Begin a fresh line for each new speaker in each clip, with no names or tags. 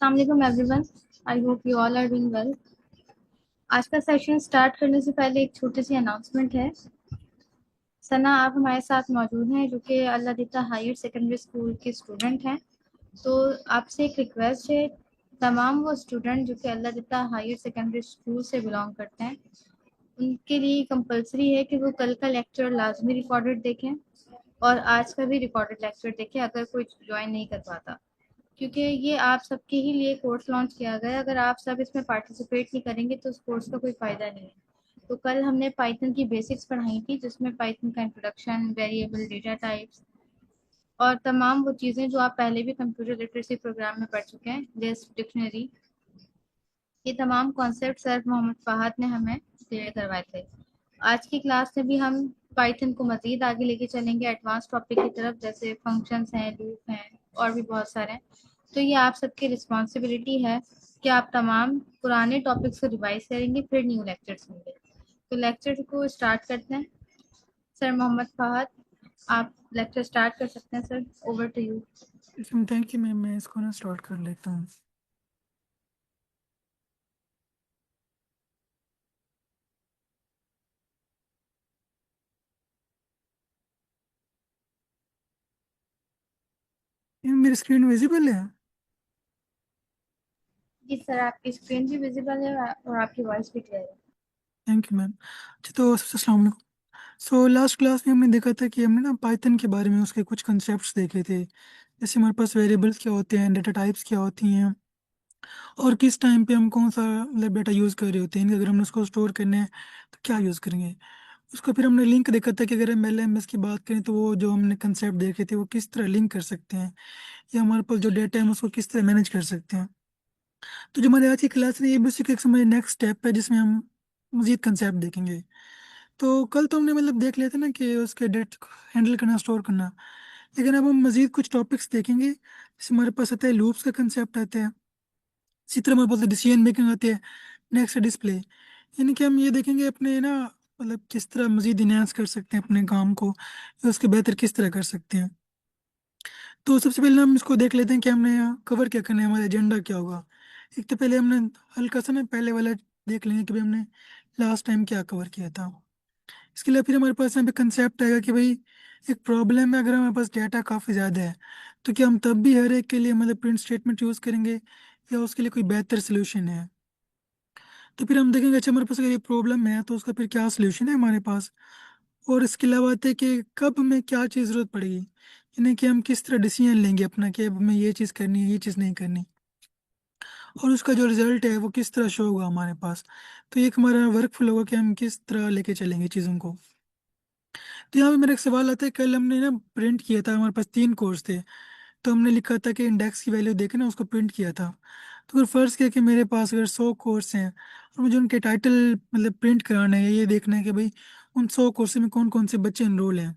अस्सलाम वालेकुम everyone. I hope you all are doing well. आज का सेशन स्टार्ट करने से पहले एक छोटी सी अनाउंसमेंट है। सना आप हमारे साथ मौजूद हैं जो कि अल्लाह दिता हायर सेकेंडरी स्कूल के स्टूडेंट हैं। तो आपसे एक रिक्वेस्ट है, तमाम वो स्टूडेंट जो कि अल्लाह दिता हायर सेकेंडरी स्कूल से बिलोंग करते हैं उनके लिए कंपलसरी है कि वो कल का लेक्चर लाजमी रिकॉर्डेड देखें और आज का भी रिकॉर्डेड लेक्चर देखें अगर कोई ज्वाइन नहीं कर पाता, क्योंकि ये आप सबके ही लिए कोर्स लॉन्च किया गया है। अगर आप सब इसमें पार्टिसिपेट नहीं करेंगे तो उस कोर्स का कोई फ़ायदा नहीं है। तो कल हमने पाइथन की बेसिक्स पढ़ाई थी जिसमें पाइथन का इंट्रोडक्शन, वेरिएबल, डेटा टाइप्स और तमाम वो चीज़ें जो आप पहले भी कंप्यूटर लिटरेसी प्रोग्राम में पढ़ चुके हैं, लिस्ट, डिक्शनरी, ये तमाम कॉन्सेप्ट सर मोहम्मद फहद ने हमें क्लियर करवाए थे। आज की क्लास में भी हम पाइथन को मज़ीद आगे लेके चलेंगे एडवांस टॉपिक की तरफ, जैसे फंक्शंस हैं, लूप हैं और भी बहुत सारे हैं। तो ये आप सबकी रिस्पॉन्सिबिलिटी है कि आप तमाम पुराने टॉपिक्स को रिवाइज करेंगे, फिर न्यू लेक्चर्स होंगे। तो लेक्चर को स्टार्ट करते हैं। सर मोहम्मद फहद, आप लेक्चर स्टार्ट कर सकते हैं sir, over to you.
Thank you ma'am. मैं इसको ना स्टार्ट कर लेता हूँ। ये मेरी स्क्रीन विजिबल है?
जी सर, आपकी स्क्रीन भी विजिबल है और आपकी वॉइस भी क्लियर है।
Thank you ma'am. अच्छा, तो सबसे अस्सलाम वालेकुम। सो लास्ट क्लास में हमने देखा था कि हमने ना पाइथन के बारे में उसके कुछ कंसेप्ट्स देखे थे, जैसे हमारे पास वेरिएबल्स क्या होते हैं, डेटा टाइप्स क्या होती हैं, और किस टाइम पे हम कौन सा मतलब डेटा यूज़ कर रहे होते हैं। अगर हमने उसको स्टोर करना है तो क्या यूज़ करेंगे। उसको फिर हमने लिंक देखा था कि अगर हम LMS की बात करें तो वो जो हमने कंसेप्ट देखे थे वो किस तरह लिंक कर सकते हैं, या हमारे पास जो डेटा है हम उसको किस तरह मैनेज कर सकते हैं। तो जो हमारे आज की क्लास है ये बेसिक एक समय नेक्स्ट स्टेप है जिसमें हम मजीद कंसेप्ट देखेंगे। तो कल तो हमने मतलब देख लेते ना कि उसके डेट हैंडल करना, स्टोर करना, लेकिन अब हम मजीद कुछ टॉपिक्स देखेंगे। जैसे हमारे पास आता है लूप्स का कंसेप्ट आता है, इसी तरह हमारे पास डिसीजन मेकिंग आती है, नेक्स्ट डिस्प्ले। यानी कि हम ये देखेंगे अपने ना मतलब किस तरह मजीद इन्हांस कर सकते हैं अपने काम को, या उसके बेहतर किस तरह कर सकते हैं। तो सबसे पहले हम इसको देख लेते हैं कि हमने कवर क्या करना है, हमारा एजेंडा क्या होगा। एक तो पहले हमने हल्का सा ना पहले वाला देख लेंगे कि भाई हमने लास्ट टाइम क्या कवर किया था। इसके लिए फिर हमारे पास यहाँ पे कंसेप्ट आएगा कि भाई एक प्रॉब्लम है, अगर हमारे पास डाटा काफ़ी ज़्यादा है तो क्या हम तब भी हर एक के लिए मतलब प्रिंट स्टेटमेंट यूज़ करेंगे, या उसके लिए कोई बेहतर सोल्यूशन है। तो फिर हम देखेंगे अच्छा हमारे पास अगर ये प्रॉब्लम है तो उसका फिर क्या सोल्यूशन है हमारे पास। और इसके अलावा आते हैं कि कब हमें क्या चीज़ ज़रूरत पड़ेगी, यानी कि हम किस तरह डिसीजन लेंगे अपना कि अब हमें ये चीज़ करनी है, ये चीज़ नहीं करनी, और उसका जो रिजल्ट है वो किस तरह शो होगा हमारे पास। तो ये एक हमारा वर्क फ्लो होगा कि हम किस तरह लेके चलेंगे चीज़ों को। तो यहाँ पे मेरा एक सवाल आता है, कल हमने ना प्रिंट किया था, हमारे पास 3 कोर्स थे, तो हमने लिखा था कि इंडेक्स की वैल्यू देके ना उसको प्रिंट किया था। तो अगर फर्ज किया कि मेरे पास अगर 100 कोर्स हैं और मुझे उनके टाइटल मतलब प्रिंट कराना है, ये देखना है कि भाई उन 100 कोर्स में कौन कौन से बच्चे इनरोल हैं,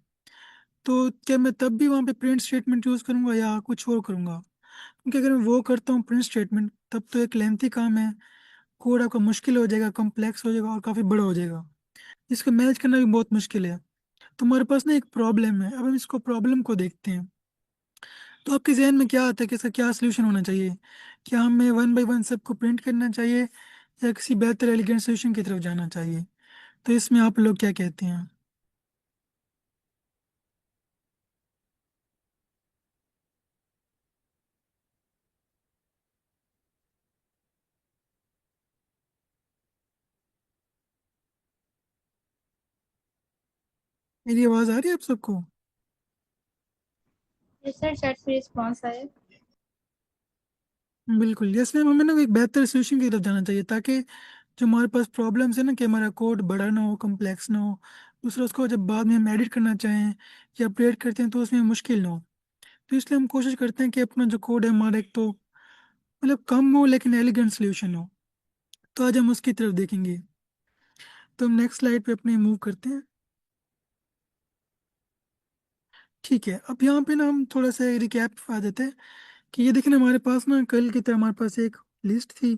तो क्या मैं तब भी वहाँ पे प्रिंट स्टेटमेंट यूज़ करूँगा या कुछ और करूँगा। क्योंकि अगर मैं वो करता हूँ प्रिंट स्टेटमेंट, तब तो एक लेंथी काम है, कोड आपका मुश्किल हो जाएगा, कॉम्प्लेक्स हो जाएगा और काफ़ी बड़ा हो जाएगा, इसको मैनेज करना भी बहुत मुश्किल है। तो हमारे पास ना एक प्रॉब्लम है, अब हम इसको प्रॉब्लम को देखते हैं। तो आपके जहन में क्या आता है कि इसका क्या सोल्यूशन होना चाहिए। क्या हमें वन बाय वन सबको प्रिंट करना चाहिए, या किसी बेहतर एलिगेंट सोल्यूशन की तरफ जाना चाहिए। तो इसमें आप लोग क्या कहते हैं। मेरी आवाज़ आ रही है आप सबको?
ये सर चैट पे रिस्पॉन्स आए।
बिल्कुल, इसमें हमें ना एक बेहतर सोल्यूशन की तरफ जाना चाहिए, ताकि जो हमारे पास प्रॉब्लम्स है ना कि हमारा कोड बड़ा ना हो, कम्प्लेक्स ना हो, दूसरा उसको जब बाद में हम एडिट करना चाहें या अपडेट करते हैं तो उसमें मुश्किल ना हो। तो इसलिए हम कोशिश करते हैं कि अपना जो कोड है हमारा एक तो मतलब कम हो लेकिन एलिगेंट सोल्यूशन हो। तो आज हम उसकी तरफ देखेंगे। तो हम नेक्स्ट स्लाइड पे अपने मूव करते हैं। ठीक है, अब यहाँ पे ना हम थोड़ा सा रिकैप आ देते हैं कि ये देखिए ना हमारे पास ना कल की तरह हमारे पास एक लिस्ट थी,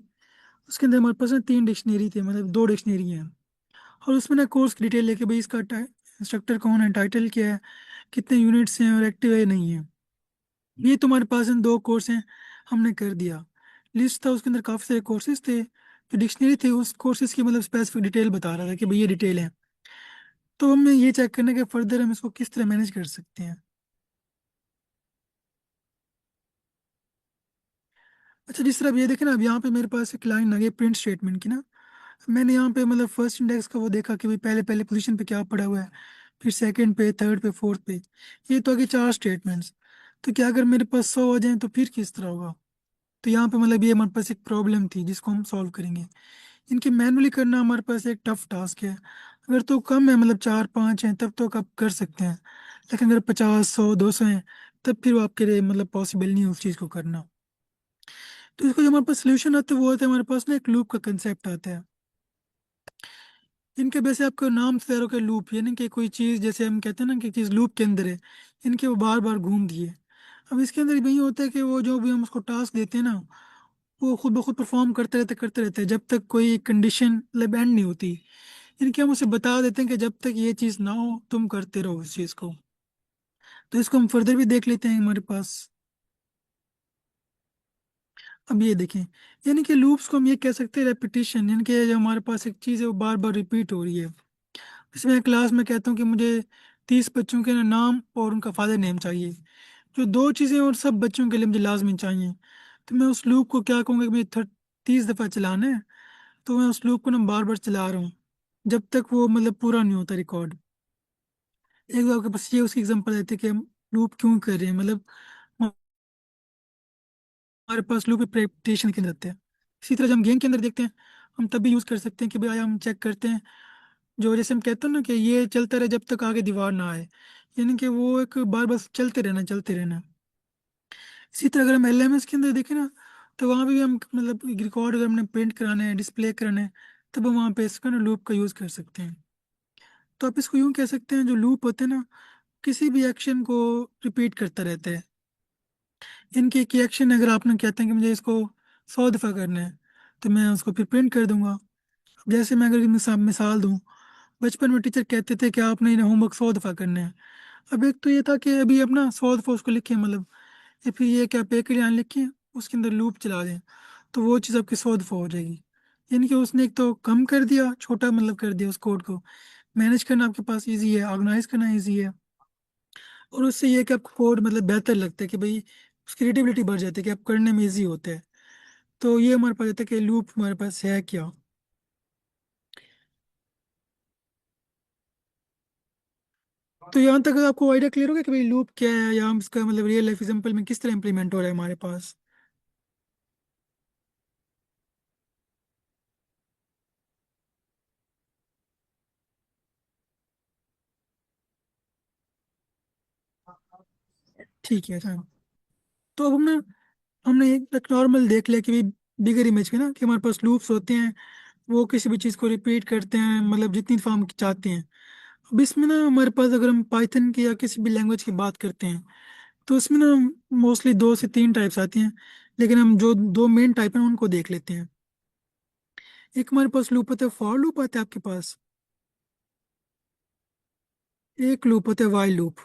उसके अंदर हमारे पास ना 3 डिक्शनरी थे, मतलब 2 डिक्शनरी हैं। और उसमें ना कोर्स डिटेल लेके भाई इसका इंस्ट्रक्टर कौन है, टाइटल क्या है, कितने यूनिट्स हैं और एक्टिव है नहीं है। ये तुम्हारे पास इन 2 कोर्स हैं, हमने कर दिया। लिस्ट था, उसके अंदर काफ़ी सारे कोर्सेज थे, जो डिक्शनरी थी उस कोर्सेज की मतलब स्पेसिफिक डिटेल बता रहा था कि भाई ये डिटेल है। तो हमें ये चेक करना है कि फर्दर हम इसको किस तरह मैनेज कर सकते हैं। अच्छा, जिस तरह अब ये देखें ना, अब यहाँ पे मेरे पास एक लाइन आ गई प्रिंट स्टेटमेंट की ना। मैंने यहाँ पे मतलब फर्स्ट इंडेक्स का वो देखा कि भाई पहले पहले पोजीशन पे क्या पड़ा हुआ है, फिर सेकंड पे, थर्ड पे, फोर्थ पे। ये तो आगे चार स्टेटमेंट्स। तो क्या अगर मेरे पास 100 आ जाए तो फिर किस तरह होगा? तो यहाँ पे मतलब ये हमारे पास एक प्रॉब्लम थी जिसको हम सॉल्व करेंगे। इनके मैनुअली करना हमारे पास एक टफ टास्क है। अगर तो कम है, मतलब 4 5 हैं, तब तो आप कर सकते हैं। लेकिन अगर 50 100 200 हैं, तब फिर वो आपके लिए मतलब पॉसिबल नहीं है उस चीज़ को करना। तो इसको जो हमारे पास सोल्यूशन आता है वो होता है, हमारे पास ना एक लूप का कंसेप्ट आता है। इनके वैसे आपको नाम से तैयार होकर लूप, यानी कि कोई चीज़, जैसे हम कहते हैं ना कि चीज़ लूप के अंदर है, इनके वो बार बार घूम दिए। अब इसके अंदर यही होता है कि वो जो भी हम उसको टास्क देते हैं ना, वो खुद ब खुद परफॉर्म करते रहते हैं जब तक कोई कंडीशन मतलब एंड नहीं होती। इनके हम उसे बता देते हैं कि जब तक ये चीज़ ना हो तुम करते रहो इस चीज़ को। तो इसको हम फर्दर भी देख लेते हैं हमारे पास। अब ये देखें, यानी कि लूप्स को हम ये कह सकते हैं रेपिटेशन, यानी कि जो हमारे पास एक चीज़ है वो बार बार रिपीट हो रही है। इसमें मैं क्लास में कहता हूँ कि मुझे 30 बच्चों के नाम और उनका फादर नेम चाहिए, जो दो चीज़ें और सब बच्चों के लिए मुझे लाजमी चाहिए। तो मैं उस लूप को क्या कहूँगा कि मुझे 30 दफ़ा चलाना है। तो मैं उस लूप को ना बार बार चला रहा हूँ जब तक वो मतलब पूरा नहीं होता रिकॉर्ड। एक बार आपके पास ये उसकी एग्जांपल देते हैं कि हम लूप क्यों कर रहे हैं, मतलब हमारे पास लूप प्रेडिक्टेशन के अंदर आते हैं। इसी तरह जब हम गेम के अंदर देखते हैं, हम तब भी यूज़ कर सकते हैं कि भाई हम चेक करते हैं, जो जैसे हम कहते हैं ना कि ये चलता रहे जब तक आगे दीवार ना आए, यानी कि वो एक बार बस चलते रहना। इसी तरह अगर हम LMS के अंदर देखें ना, तो वहाँ भी हम मतलब रिकॉर्ड अगर हमने प्रिंट कराना है, डिस्प्ले कराना है, तब हम वहाँ पे इसका ना लूप का यूज़ कर सकते हैं। तो आप इसको यूं कह सकते हैं, जो लूप होते हैं ना, किसी भी एक्शन को रिपीट करता रहता है। इनके एक एक्शन अगर आपने कहते हैं कि मुझे इसको 100 दफ़ा करना है, तो मैं उसको फिर प्रिंट कर दूंगा। अब जैसे मैं अगर मिसाल दूं, बचपन में टीचर कहते थे कि आपने इन्हें होमवर्क 100 दफ़ा करना है। अब एक तो ये था कि अभी अपना 100 दफ़ा उसको लिखें, मतलब या फिर ये कि आप एक लाइन लिखिए, उसके अंदर लूप चला दें, तो वो चीज़ आपकी 100 दफ़ा हो जाएगी। यानी कि उसने एक तो कम कर दिया, छोटा मतलब कर दिया, उस कोड को मैनेज करना आपके पास इजी है, ऑर्गेनाइज करना इजी है। और उससे ये है कि आपको कोड मतलब बेहतर लगता है कि भाई उसकी क्रिएटिविटी बढ़ जाती है, कि आप करने में इजी होता है। तो ये हमारे पास आता है कि लूप हमारे पास है क्या। तो यहाँ तक आपको आइडिया क्लियर हो गया कि भाई लूप क्या है, या हम इसका मतलब रियल लाइफ एग्जांपल में किस तरह इंप्लीमेंट हो रहा है हमारे पास। ठीक है, अच्छा। तो अब हमने एक नॉर्मल देख लिया कि भाई बिगर इमेज में ना कि हमारे पास लूप्स होते हैं, वो किसी भी चीज़ को रिपीट करते हैं मतलब जितनी दफ़ा हम चाहते हैं। अब इसमें ना हमारे पास अगर हम पाइथन की या किसी भी लैंग्वेज की बात करते हैं, तो उसमें ना मोस्टली 2 से 3 टाइप्स आती हैं। लेकिन हम जो दो मेन टाइप हैं उनको देख लेते हैं। एक हमारे पास लूप होता है, फॉर लूप आता है आपके पास। एक लूप होता है वाइल लूप।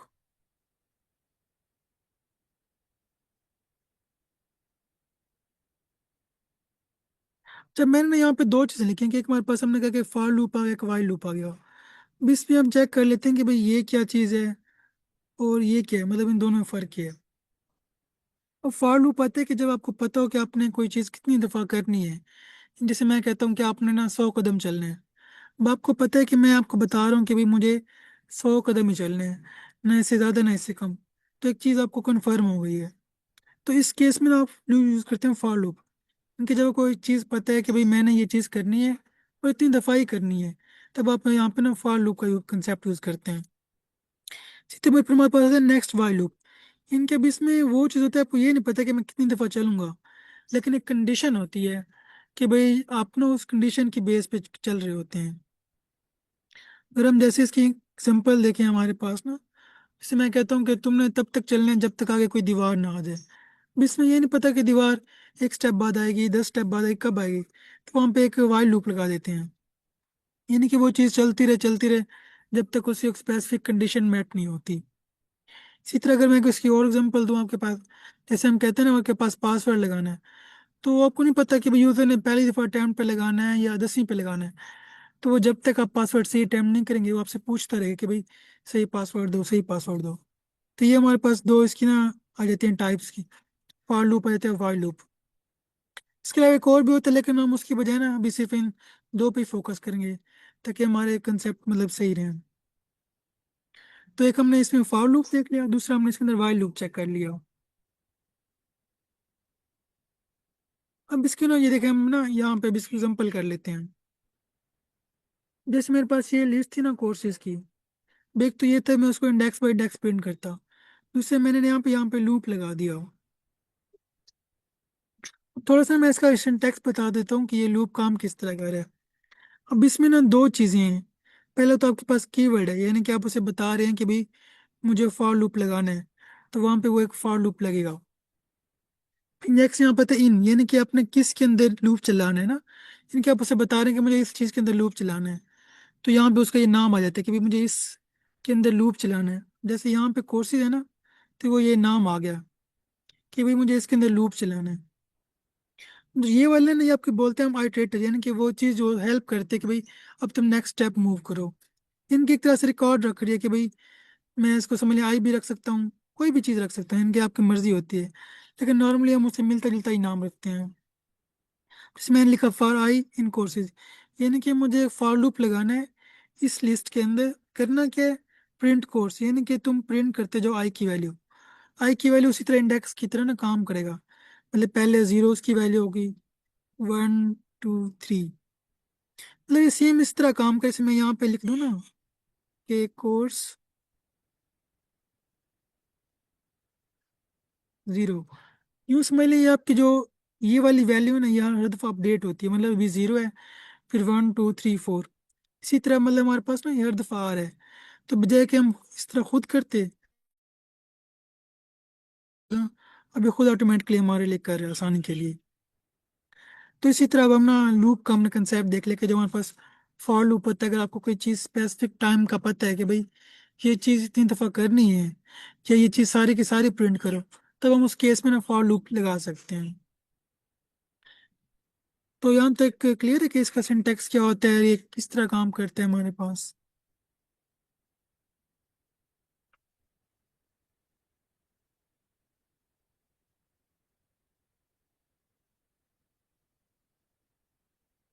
जब मैंने ना यहाँ पे दो चीज़ें लिखी हैं कि एक हमारे पास हमने कहा कि फॉर लूप आ गया, एक वाइल लूप आ गया। अब इसमें हम चेक कर लेते हैं कि भाई ये क्या चीज़ है और ये क्या है, मतलब इन दोनों में फ़र्क क्या है। और फॉर लूप आता है कि जब आपको पता हो कि आपने कोई चीज़ कितनी दफ़ा करनी है। जैसे मैं कहता हूँ कि आपने ना 100 कदम चलने हैं। अब आपको पता है कि मैं आपको बता रहा हूँ कि भाई मुझे 100 कदम ही चलने हैं, ना इससे ज़्यादा ना इससे कम। तो एक चीज़ आपको कन्फर्म हो गई है। तो इस केस में ना आप यूज़ करते हैं फॉर लूप। क्योंकि जब कोई चीज़ पता है कि भाई मैंने ये चीज़ करनी है और इतनी दफ़ा ही करनी है, तब आप यहाँ पे ना फॉर लूप का कंसेप्ट यूज़ करते हैं। सीधे भाई फिर हमारे पास है नेक्स्ट वाइल लूप। इनके बीच में वो चीज़ होता है, आपको ये नहीं पता कि मैं कितनी दफ़ा चलूंगा, लेकिन एक कंडीशन होती है कि भाई आप ना उस कंडीशन की बेस पे चल रहे होते हैं। अगर हम जैसे इसकी एग्जांपल देखें हमारे पास ना, जैसे मैं कहता हूँ कि तुमने तब तक चलना है जब तक आगे कोई दीवार ना आ जाए। अब इसमें ये नहीं पता कि दीवार एक स्टेप बाद आएगी, 10 स्टेप बाद आएगी, कब आएगी। तो वहाँ पे एक वाइल लूप लगा देते हैं, यानी कि वो चीज़ चलती रहे जब तक उसकी एक स्पेसिफिक कंडीशन मैट नहीं होती। इसी तरह अगर मैं इसकी और एग्जांपल दूँ आपके पास, जैसे हम कहते हैं ना आपके पास पासवर्ड लगाना है। तो आपको नहीं पता कि भाई यूजर ने पहली दफा अटैम्प्ट पे लगाना है या 10वीं पे लगाना है। तो वो जब तक आप पासवर्ड सही अटैम्प्ट नहीं करेंगे वो आपसे पूछता रहेगा कि भाई सही पासवर्ड दो, सही पासवर्ड दो। तो ये हमारे पास दो इसकी ना आ जाती हैं टाइप्स की, फॉर लूप आ जाते हैं, वाइल लूप। इसके अलावा एक और भी होता है, लेकिन हम उसकी बजाय ना अभी सिर्फ इन दो पे फोकस करेंगे ताकि हमारे कंसेप्ट मतलब सही रहे। तो एक हमने इसमें फॉर लूप देख लिया, दूसरा हमने इसके अंदर वाइल लूप चेक कर लिया। अब इसके ना ये देखें, हम ना यहाँ पे भी इसकी एग्जाम्पल कर लेते हैं। जैसे मेरे पास ये लिस्ट थी ना कोर्सेज की, एक तो ये था मैं उसको इंडेक्स बाय इंडेक्स प्रिंट करता, दूसरे मैंने यहाँ पे लूप लगा दिया। थोड़ा सा मैं इसका सिंटैक्स बता देता हूँ कि ये लूप काम किस तरह कर रहा है। अब इसमें ना दो चीजें हैं। पहले तो आपके पास कीवर्ड है, यानी कि आप उसे बता रहे हैं कि भाई मुझे फॉर लूप लगाना है, तो वहां पे वो एक फॉर लूप लगेगा। फिर नेक्स्ट यहाँ पे था इन, यानी कि आपने किस के अंदर लूप चलाना है ना, यानी कि आप उसे बता रहे हैं कि मुझे इस चीज के अंदर लूप चलाना है। तो यहाँ पे उसका ये नाम आ जाता है कि भाई मुझे इस के अंदर लूप चलाना है। जैसे यहाँ पे कोर्सेज है ना, तो वो ये नाम आ गया कि भाई मुझे इसके अंदर लूप चलाना है। तो ये वाले ना ये आपके बोलते हैं हम आइटरेटर, यानी कि वो चीज़ जो हेल्प करते हैं कि भाई अब तुम नेक्स्ट स्टेप मूव करो। इनकी एक तरह से रिकॉर्ड रख रही है कि भाई मैं इसको समझ लिया आई भी रख सकता हूँ, कोई भी चीज़ रख सकता हूँ, इनकी आपकी मर्जी होती है। लेकिन नॉर्मली हम उससे मिलता जुलता ही नाम रखते हैं। जैसे मैंने लिखा फॉर आई इन कोर्सेज, यानी कि मुझे फॉर लूप लगाना है इस लिस्ट के अंदर। करना क्या है, प्रिंट कोर्स, यानी कि तुम प्रिंट करते जाओ आई की वैल्यू। आई की वैल्यू उसी तरह इंडेक्स की तरह ना काम करेगा, मतलब पहले जीरोस की वैल्यू होगी, 1 2 3, मतलब ये सेम इस तरह काम करे। मैं यहाँ पे लिख दूँ ना कि कोर्स 0, यूँ समझ लीजिए आपकी जो ये वाली वैल्यू है ना यहाँ हर दफ़ा अपडेट होती है, मतलब अभी 0 है, फिर 1 2 3 4, इसी तरह मतलब हमारे पास ना ये हर दफ़ा आ रहा है। तो बजाय कि हम इस तरह खुद करते, तो अभी खुद ऑटोमेटिकली हमारे लिए कर रहे हैं आसानी के लिए। तो इसी तरह अब हम ना लूप का हमने कंसेप्ट देख लिया कि जो हमारे पास फॉर लूप होता है, अगर आपको कोई चीज़ स्पेसिफिक टाइम का पता है कि भाई ये चीज़ इतनी दफ़ा करनी है या ये चीज़ सारी की सारी प्रिंट करो, तब हम उस केस में ना फॉर लूप लगा सकते हैं। तो यहाँ तक क्लियर है कि इसका सिंटेक्स क्या होता है, ये किस तरह काम करता है हमारे पास।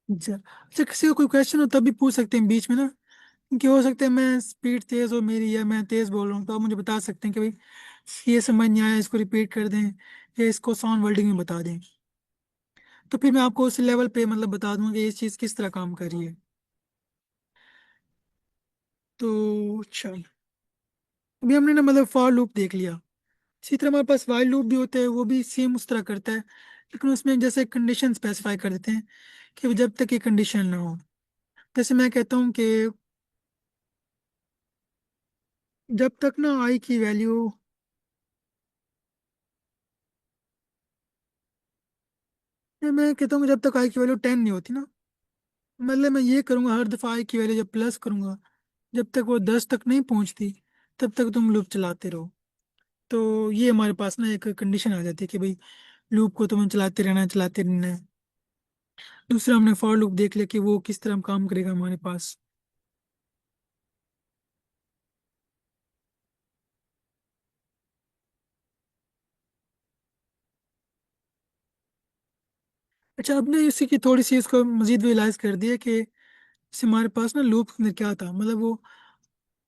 अच्छा अच्छा, किसी को कोई क्वेश्चन हो तब भी पूछ सकते हैं बीच में ना, क्योंकि हो सकता है मैं स्पीड तेज़ हो मेरी या मैं तेज़ बोल रहा हूँ, तो आप मुझे बता सकते हैं कि भाई ये समझ नहीं आया, इसको रिपीट कर दें या इसको साउंड वर्डिंग में बता दें। तो फिर मैं आपको उस लेवल पे मतलब बता दूंगा कि ये चीज़ किस तरह काम कर रही है। तो अच्छा, अभी हमने ना मतलब फॉर लूप देख लिया। इसी तरह हमारे पास वाइल लूप भी होता है, वो भी सेम उस तरह करता है, लेकिन उसमें जैसे कंडीशन स्पेसिफाई कर देते हैं कि जब तक ये कंडीशन ना हो। जैसे मैं कहता हूँ कि जब तक ना आई की वैल्यू, मैं कहता हूँ कि जब तक आई की वैल्यू 10 नहीं होती ना, मतलब मैं ये करूँगा हर दफ़ा आई की वैल्यू जब प्लस करूँगा, जब तक वो 10 तक नहीं पहुँचती तब तक तुम लूप चलाते रहो। तो ये हमारे पास ना एक कंडीशन आ जाती है कि भाई लूप को तुम्हें चलाते रहना है, चलाते रहना है। दूसरा हमने फॉर लूप देख लिया कि वो किस तरह काम करेगा हमारे पास। अच्छा, अब ना इसी की थोड़ी सी इसको मजीद विलाइज कर दिया कि जैसे हमारे पास ना लूप के अंदर क्या था, मतलब वो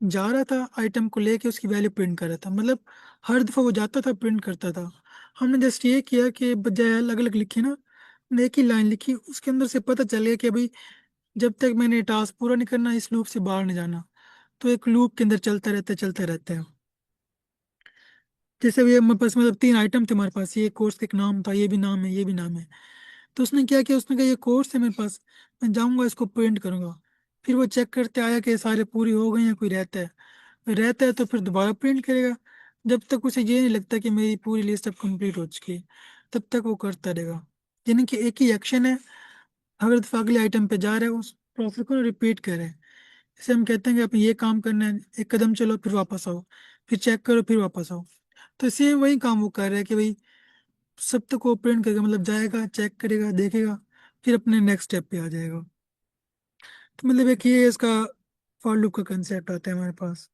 जा रहा था आइटम को लेके उसकी वैल्यू प्रिंट कर रहा था, मतलब हर दफ़ा वो जाता था प्रिंट करता था। हमने जस्ट ये किया कि बजाय अलग अलग लिखी ना, हमने एक ही लाइन लिखी, उसके अंदर से पता चल गया कि भाई जब तक मैंने टास्क पूरा नहीं करना इस लूप से बाहर नहीं जाना। तो एक लूप के अंदर चलता रहता है, चलता रहता है। जैसे भी हमारे पास मतलब 3 आइटम थे हमारे पास, ये कोर्स का एक नाम था, ये भी नाम है, ये भी नाम है। तो उसने क्या किया, उसने कहा ये कोर्स है मेरे पास, मैं जाऊंगा इसको प्रिंट करूंगा। फिर वो चेक करते आया कि सारे पूरी हो गई या कोई रहता है, रहता है तो फिर दोबारा प्रिंट करेगा। जब तक उसे ये नहीं लगता कि मेरी पूरी लिस्ट अब कंप्लीट हो चुकी है, तब तक वो करता रहेगा। यानी कि एक ही एक्शन है, अगर दफा अगले आइटम पे जा रहे हैं उस प्रोसेस को रिपीट करें। जैसे हम कहते हैं कि आप ये काम करना है, एक कदम चलो फिर वापस आओ, फिर चेक करो फिर वापस आओ। तो सेम वही काम वो कर रहा है कि भाई सब तक वो प्रिंट करेगा, मतलब जाएगा, चेक करेगा, देखेगा, फिर अपने नेक्स्ट स्टेप पे आ जाएगा। तो मतलब एक ये इसका फॉर लूप का कंसेप्ट आता है हमारे पास।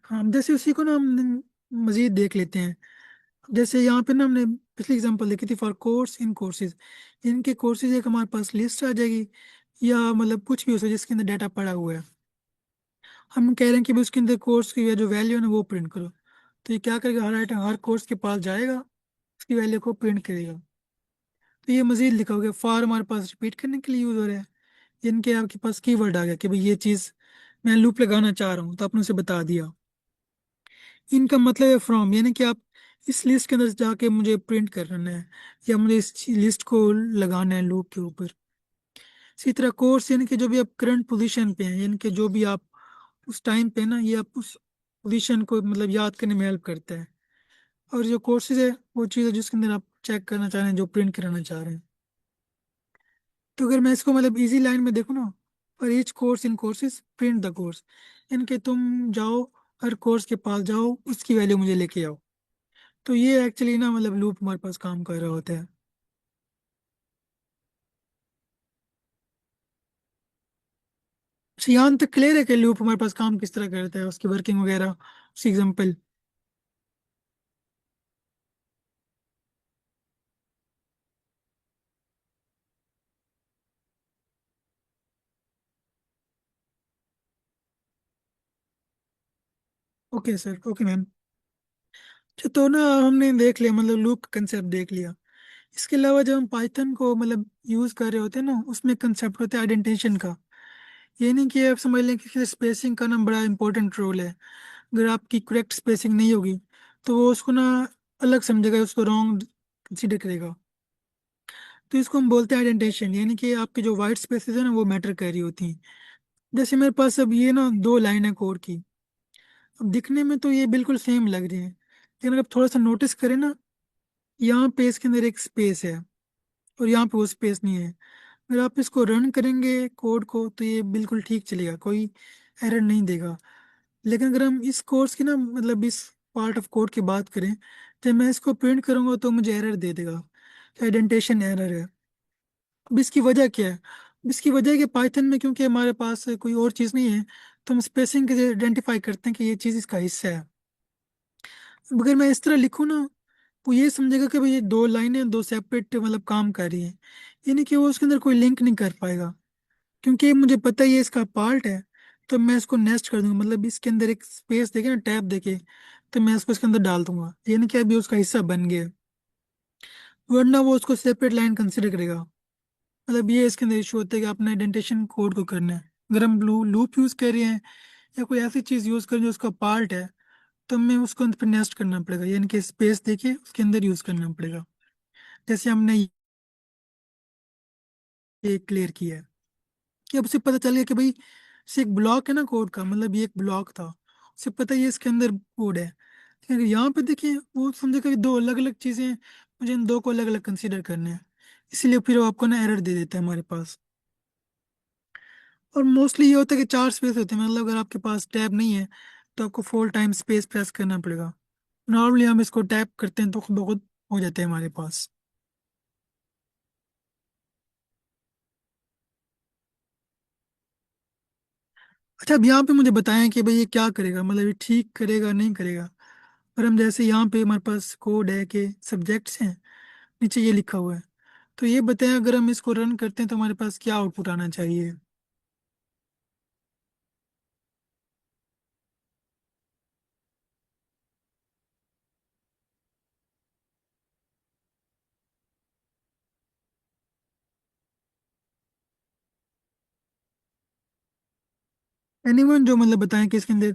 हाँ, जैसे उसी को ना हम मजीद देख लेते हैं। जैसे यहाँ पे ना हमने पिछली एग्जांपल देखी थी फॉर कोर्स इन कोर्सेज। इनके कोर्सेज एक हमारे पास लिस्ट आ जाएगी, या मतलब कुछ भी हो सकता है जिसके अंदर डाटा पड़ा हुआ है। हम कह रहे हैं कि भाई उसके अंदर कोर्स की जो वैल्यू है ना वो प्रिंट करो। तो ये क्या करेगा, हर आइटम हर कोर्स के पास जाएगा, उसकी वैल्यू को प्रिंट करेगा। तो ये मजीद लिखा हो गया, फॉर हमारे पास रिपीट करने के लिए यूज हो रहा है। इनके आपके पास कीवर्ड आ गया कि भाई ये चीज़ मैं लूप लगाना चाह रहा हूँ, तो आपने उसे बता दिया। इनका मतलब है फ्रॉम, यानी कि आप इस लिस्ट के अंदर जाके मुझे प्रिंट करना है, या मुझे इस लिस्ट को लगाना है लूप के ऊपर। इसी तरह कोर्स, यानी कि जो भी आप करंट पोजीशन पे हैं, यानी कि जो भी आप उस टाइम पे ना, ये आप उस पोजीशन को मतलब याद करने में हेल्प करता है। और जो कोर्सेज है वो चीज़ है जिसके अंदर आप चेक करना चाह रहे हैं, जो प्रिंट कराना चाह रहे हैं। तो अगर मैं इसको मतलब इजी लाइन में देखूँ ना, for each course in courses print the course, यानी कि तुम जाओ, हर कोर्स के पास जाओ, उसकी वैल्यू मुझे लेके आओ। तो ये एक्चुअली ना मतलब लूप हमारे पास काम कर रहा होता है। अच्छा, यहाँ तक क्लियर है कि लूप हमारे पास काम किस तरह करता है, उसकी वर्किंग वगैरह, उसकी example. Okay sir, okay ma'am. अच्छा, तो ना हमने देख लिया, मतलब लूप कंसेप्ट देख लिया। इसके अलावा जब हम पाइथन को मतलब यूज कर रहे होते हैं ना, उसमें कंसेप्ट होता है आइडेंटिफिकेशन का। ये नहीं कि आप समझ लें कि स्पेसिंग का ना बड़ा इंपॉर्टेंट रोल है। अगर आपकी करेक्ट स्पेसिंग नहीं होगी तो वो उसको ना अलग समझेगा, उसको रॉन्ग कंसीडर करेगा। तो इसको हम बोलते हैं आइडेंटिफिकेशन, यानी कि आपके जो वाइट स्पेसेस है ना वो मैटर कर रही होती हैं। जैसे मेरे पास अब ये ना दो लाइन है कोड की। अब दिखने में तो ये बिल्कुल सेम लग रही है, लेकिन अगर थोड़ा सा नोटिस करें ना, यहाँ पे इसके अंदर एक स्पेस है और यहाँ पे वो स्पेस नहीं है। अगर आप इसको रन करेंगे कोड को तो ये बिल्कुल ठीक चलेगा, कोई एरर नहीं देगा। लेकिन अगर हम इस कोर्स की ना मतलब इस पार्ट ऑफ कोड की बात करें, जब मैं इसको प्रिंट करूंगा तो मुझे एरर दे देगा, आइडेंटिफिकेशन एरर है। अब इसकी वजह क्या है? अब इसकी वजह है कि पाइथन में क्योंकि हमारे पास कोई और चीज़ नहीं है, तो हम स्पेसिंग के आइडेंटिफाई करते हैं कि ये चीज़ इसका हिस्सा है। अब अगर मैं इस तरह लिखूँ ना, वो ये समझेगा कि भाई ये दो लाइनें दो सेपरेट मतलब काम कर रही हैं, यानी कि वो उसके अंदर कोई लिंक नहीं कर पाएगा। क्योंकि मुझे पता है ये इसका पार्ट है, तो मैं इसको नेस्ट कर दूंगा, मतलब इसके अंदर एक स्पेस देके ना, टैब देके, तो मैं इसको इसके अंदर डाल दूंगा, यानी कि अभी उसका हिस्सा बन गया है। वरना वो उसको सेपरेट लाइन कंसिडर करेगा। मतलब ये इसके अंदर इशू होता है कि अपने आइडेंटिफिकेशन कोड को करना है। अगर हम लूप यूज कर रहे हैं या कोई ऐसी चीज यूज कर रहे हैं जो उसका पार्ट है, तो हमें उसको फिर नेस्ट करना पड़ेगा, यानी कि स्पेस देके उसके अंदर यूज करना पड़ेगा। जैसे हमने ये क्लियर किया है कि अब उसे पता चल गया कि भाई से एक ब्लॉक है ना कोड का, मतलब ये एक ब्लॉक था, उसे पता है ये इसके अंदर कोड है। लेकिन अगर यहाँ पे देखिए वो समझेगा कि दो अलग अलग चीजें हैं, मुझे इन दो को अलग अलग कंसीडर करना है, इसलिए फिर वो आपको ना एरर दे देता है हमारे पास। और मोस्टली ये होता है कि चार स्पेस होते हैं, मतलब अगर आपके पास टैब नहीं है तो आपको फुल टाइम स्पेस प्रेस करना पड़ेगा। नॉर्मली हम इसको टैप करते हैं तो खुद ब खुद हो जाता है हमारे पास। अच्छा, अब यहाँ पे मुझे बताएं कि भाई ये क्या करेगा, मतलब ये ठीक करेगा नहीं करेगा। और हम जैसे यहाँ पे हमारे पास कोड है कि सब्जेक्ट्स हैं, नीचे ये लिखा हुआ है। तो ये बताएं अगर हम इसको रन करते हैं तो हमारे पास क्या आउटपुट आना चाहिए। एनीवन जो मतलब बताएं कि इसके अंदर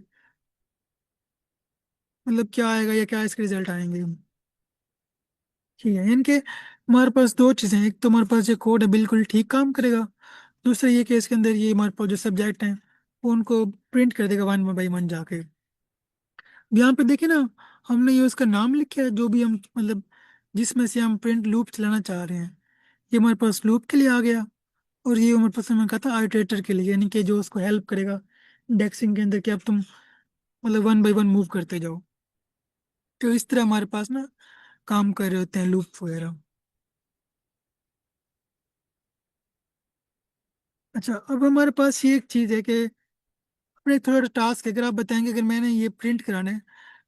मतलब क्या आएगा या क्या इसके रिजल्ट आएंगे। ठीक है, इनके हमारे पास दो चीज़ें हैं, एक तो हमारे पास ये कोड है बिल्कुल ठीक काम करेगा, दूसरा ये कि इसके अंदर ये हमारे पास जो सब्जेक्ट हैं वो उनको प्रिंट कर देगा वन बाई वन जाके। यहाँ पे देखिए ना, हमने ये उसका नाम लिखा है जो भी हम मतलब जिसमें से हम प्रिंट लूप चलाना चाह रहे हैं। ये हमारे पास लूप के लिए आ गया, और ये हमारे पास मैं कहा था आइटरेटर के लिए, यानी कि जो उसको हेल्प करेगा इंडेक्सिंग के अंदर कि अब तुम मतलब वन बाय वन मूव करते जाओ। तो इस तरह हमारे पास ना काम कर रहे होते हैं लूप वगैरह। अच्छा, अब हमारे पास ये एक चीज़ है कि अपने थोड़ा टास्क है, अगर आप बताएंगे अगर मैंने ये प्रिंट कराना है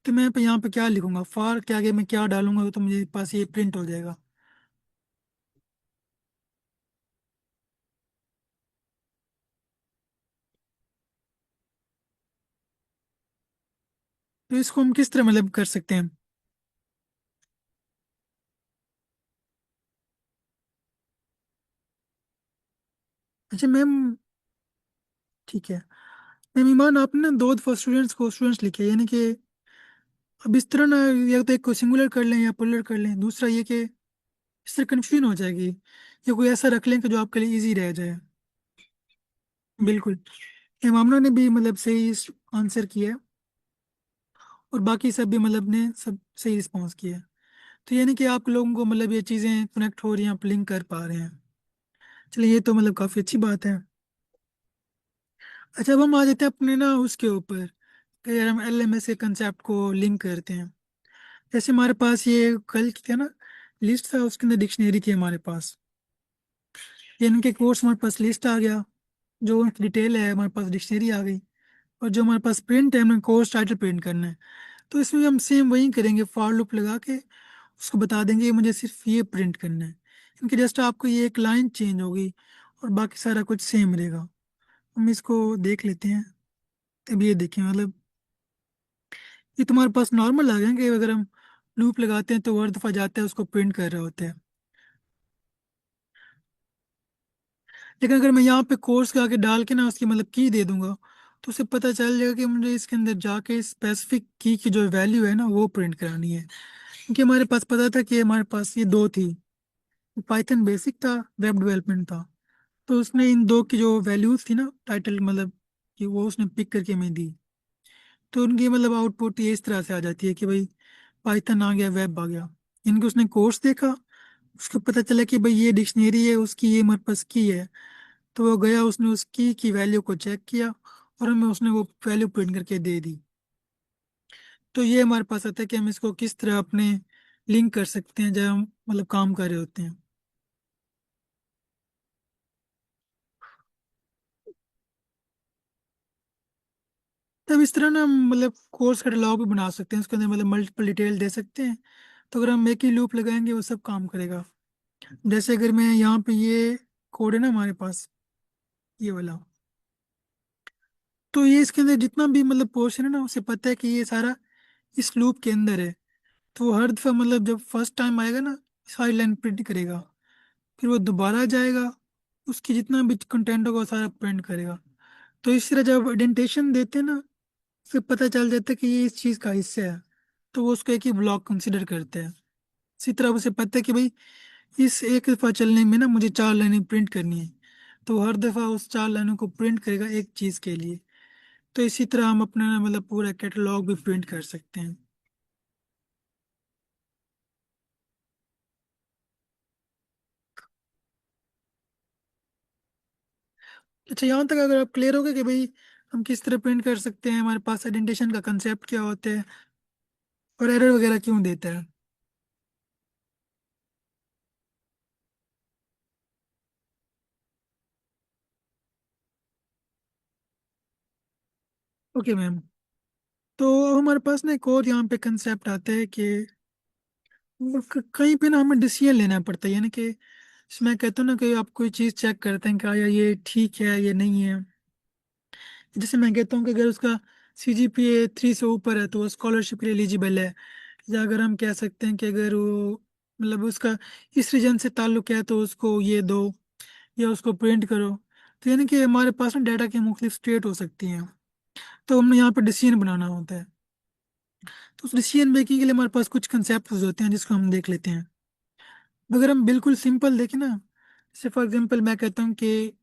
तो मैं पे यहाँ पे क्या लिखूंगा, फॉर के आगे मैं क्या डालूंगा तो मुझे पास ये प्रिंट हो जाएगा। तो इसको हम किस तरह मतलब कर सकते हैं? अच्छा मैम, ठीक है मैम, ईमान आपने ना दो दफा स्टूडेंट्स को स्टूडेंट्स लिखे, यानी कि अब इस तरह ना, या तो एक को सिंगुलर कर लें या प्लुरल कर लें, दूसरा ये कि इस तरह कन्फ्यूजन हो जाएगी, या कोई ऐसा रख लें कि जो आपके लिए इजी रह जाए। बिल्कुल, इमामना ने भी मतलब सही आंसर किया है, और बाकी सब भी मतलब ने सब सही रिस्पॉन्स किया है। तो यानी कि आप लोगों को मतलब ये चीज़ें कनेक्ट हो रही हैं, आप लिंक कर पा रहे हैं। चलिए, ये तो मतलब काफ़ी अच्छी बात है। अच्छा, अब हम आ जाते हैं अपने ना उसके ऊपर कि यार हम LMS के कंसेप्ट को लिंक करते हैं। जैसे हमारे पास ये कल क्या ना लिस्ट था, उसके अंदर डिक्शनरी थी हमारे पास, यानी कि कोर्स हमारे पास लिस्ट आ गया, जो डिटेल है हमारे पास डिक्शनरी आ गई, और जो हमारे पास प्रिंट है हमें कोर्स टाइटल प्रिंट करना है। तो इसमें हम सेम वही करेंगे, फॉर लूप लगा के उसको बता देंगे कि मुझे सिर्फ ये प्रिंट करना है। इनके जस्ट आपको ये एक लाइन चेंज होगी और बाकी सारा कुछ सेम रहेगा। हम इसको देख लेते हैं। तब ये देखें मतलब ये तुम्हारे पास नॉर्मल आ गया कि अगर हम लूप लगाते हैं तो हर दफ़ा जाता है उसको प्रिंट कर रहे होते हैं। लेकिन अगर मैं यहाँ पे कोर्स के आगे डाल के ना उसकी मतलब की दे दूंगा, तो उसे पता चल जाएगा कि मुझे इसके अंदर जाके स्पेसिफिक की जो वैल्यू है ना वो प्रिंट करानी है। क्योंकि हमारे पास पता था कि हमारे पास ये दो थी, पाइथन बेसिक था, वेब डेवलपमेंट था। तो उसने इन दो की जो वैल्यूज थी ना टाइटल मतलब कि वो उसने पिक करके हमें दी। तो उनकी मतलब आउटपुट ये इस तरह से आ जाती है कि भाई पाइथन आ गया, वेब आ गया। इनके उसने कोर्स देखा, उसको पता चला कि भाई ये डिक्शनरी है, उसकी ये हमारे पास की है। तो वो गया, उसने उस की वैल्यू को चेक किया और हमें उसने वो वैल्यू प्रिंट करके दे दी। तो ये हमारे पास आता है कि हम इसको किस तरह अपने लिंक कर सकते हैं जब हम मतलब काम कर रहे होते हैं। तब इस तरह ना हम मतलब कोर्स कैटलॉग भी बना सकते हैं, उसके अंदर मतलब मल्टीपल डिटेल दे सकते हैं। तो अगर हम एक ही लूप लगाएंगे वो सब काम करेगा। जैसे अगर मैं यहाँ पे ये कोड है ना हमारे पास, ये वाला, तो ये इसके अंदर जितना भी मतलब पोर्शन है ना उसे पता है कि ये सारा इस लूप के अंदर है। तो वो हर दफा मतलब जब फर्स्ट टाइम आएगा ना सारी लाइन प्रिंट करेगा, फिर वो दोबारा जाएगा, उसकी जितना भी कंटेंट होगा वो सारा प्रिंट करेगा। तो इस तरह जब आइडेंटिफिकेशन देते हैं ना, फिर पता चल जाता है कि ये इस चीज़ का हिस्सा है, तो वो उसको एक ही ब्लॉक कंसिडर करते हैं। इसी तरह उसे पता है कि भाई इस एक दफ़ा चलने में ना मुझे 4 लाइनें प्रिंट करनी है, तो हर दफ़ा उस 4 लाइनों को प्रिंट करेगा एक चीज़ के लिए। तो इसी तरह हम अपना मतलब पूरा कैटलॉग भी प्रिंट कर सकते हैं। अच्छा, यहाँ तक अगर आप क्लियर हो गए कि भाई हम किस तरह प्रिंट कर सकते हैं, हमारे पास आइडेंटिफिकेशन का कंसेप्ट क्या होता है और एरर वगैरह क्यों देता है। ओके मैम, तो अब हमारे पास ना एक और यहाँ पे कंसेप्ट आता है कि वो कहीं पे ना हमें डिसीजन लेना पड़ता है, यानी कि इसमें कहता हूँ ना कि आप कोई चीज़ चेक करते हैं क्या या ये ठीक है ये नहीं है। जैसे मैं कहता हूँ कि अगर उसका CGPA 3 से ऊपर है तो वो स्कॉलरशिप के लिए एलिजिबल है। या अगर हम कह सकते हैं कि अगर वो मतलब उसका इस रीजन से ताल्लुक है तो उसको ये दो या उसको प्रिंट करो। तो यानी कि हमारे पास ना डाटा की मुख्तलिफ स्टेट हो सकती हैं, तो हमने यहाँ पर डिसीजन बनाना होता है। तो उस डिसीजन मेकिंग के लिए हमारे पास कुछ कंसेप्ट होते हैं जिसको हम देख लेते हैं। अगर हम बिल्कुल सिंपल देखें ना, जैसे फॉर एग्जांपल मैं कहता हूँ कि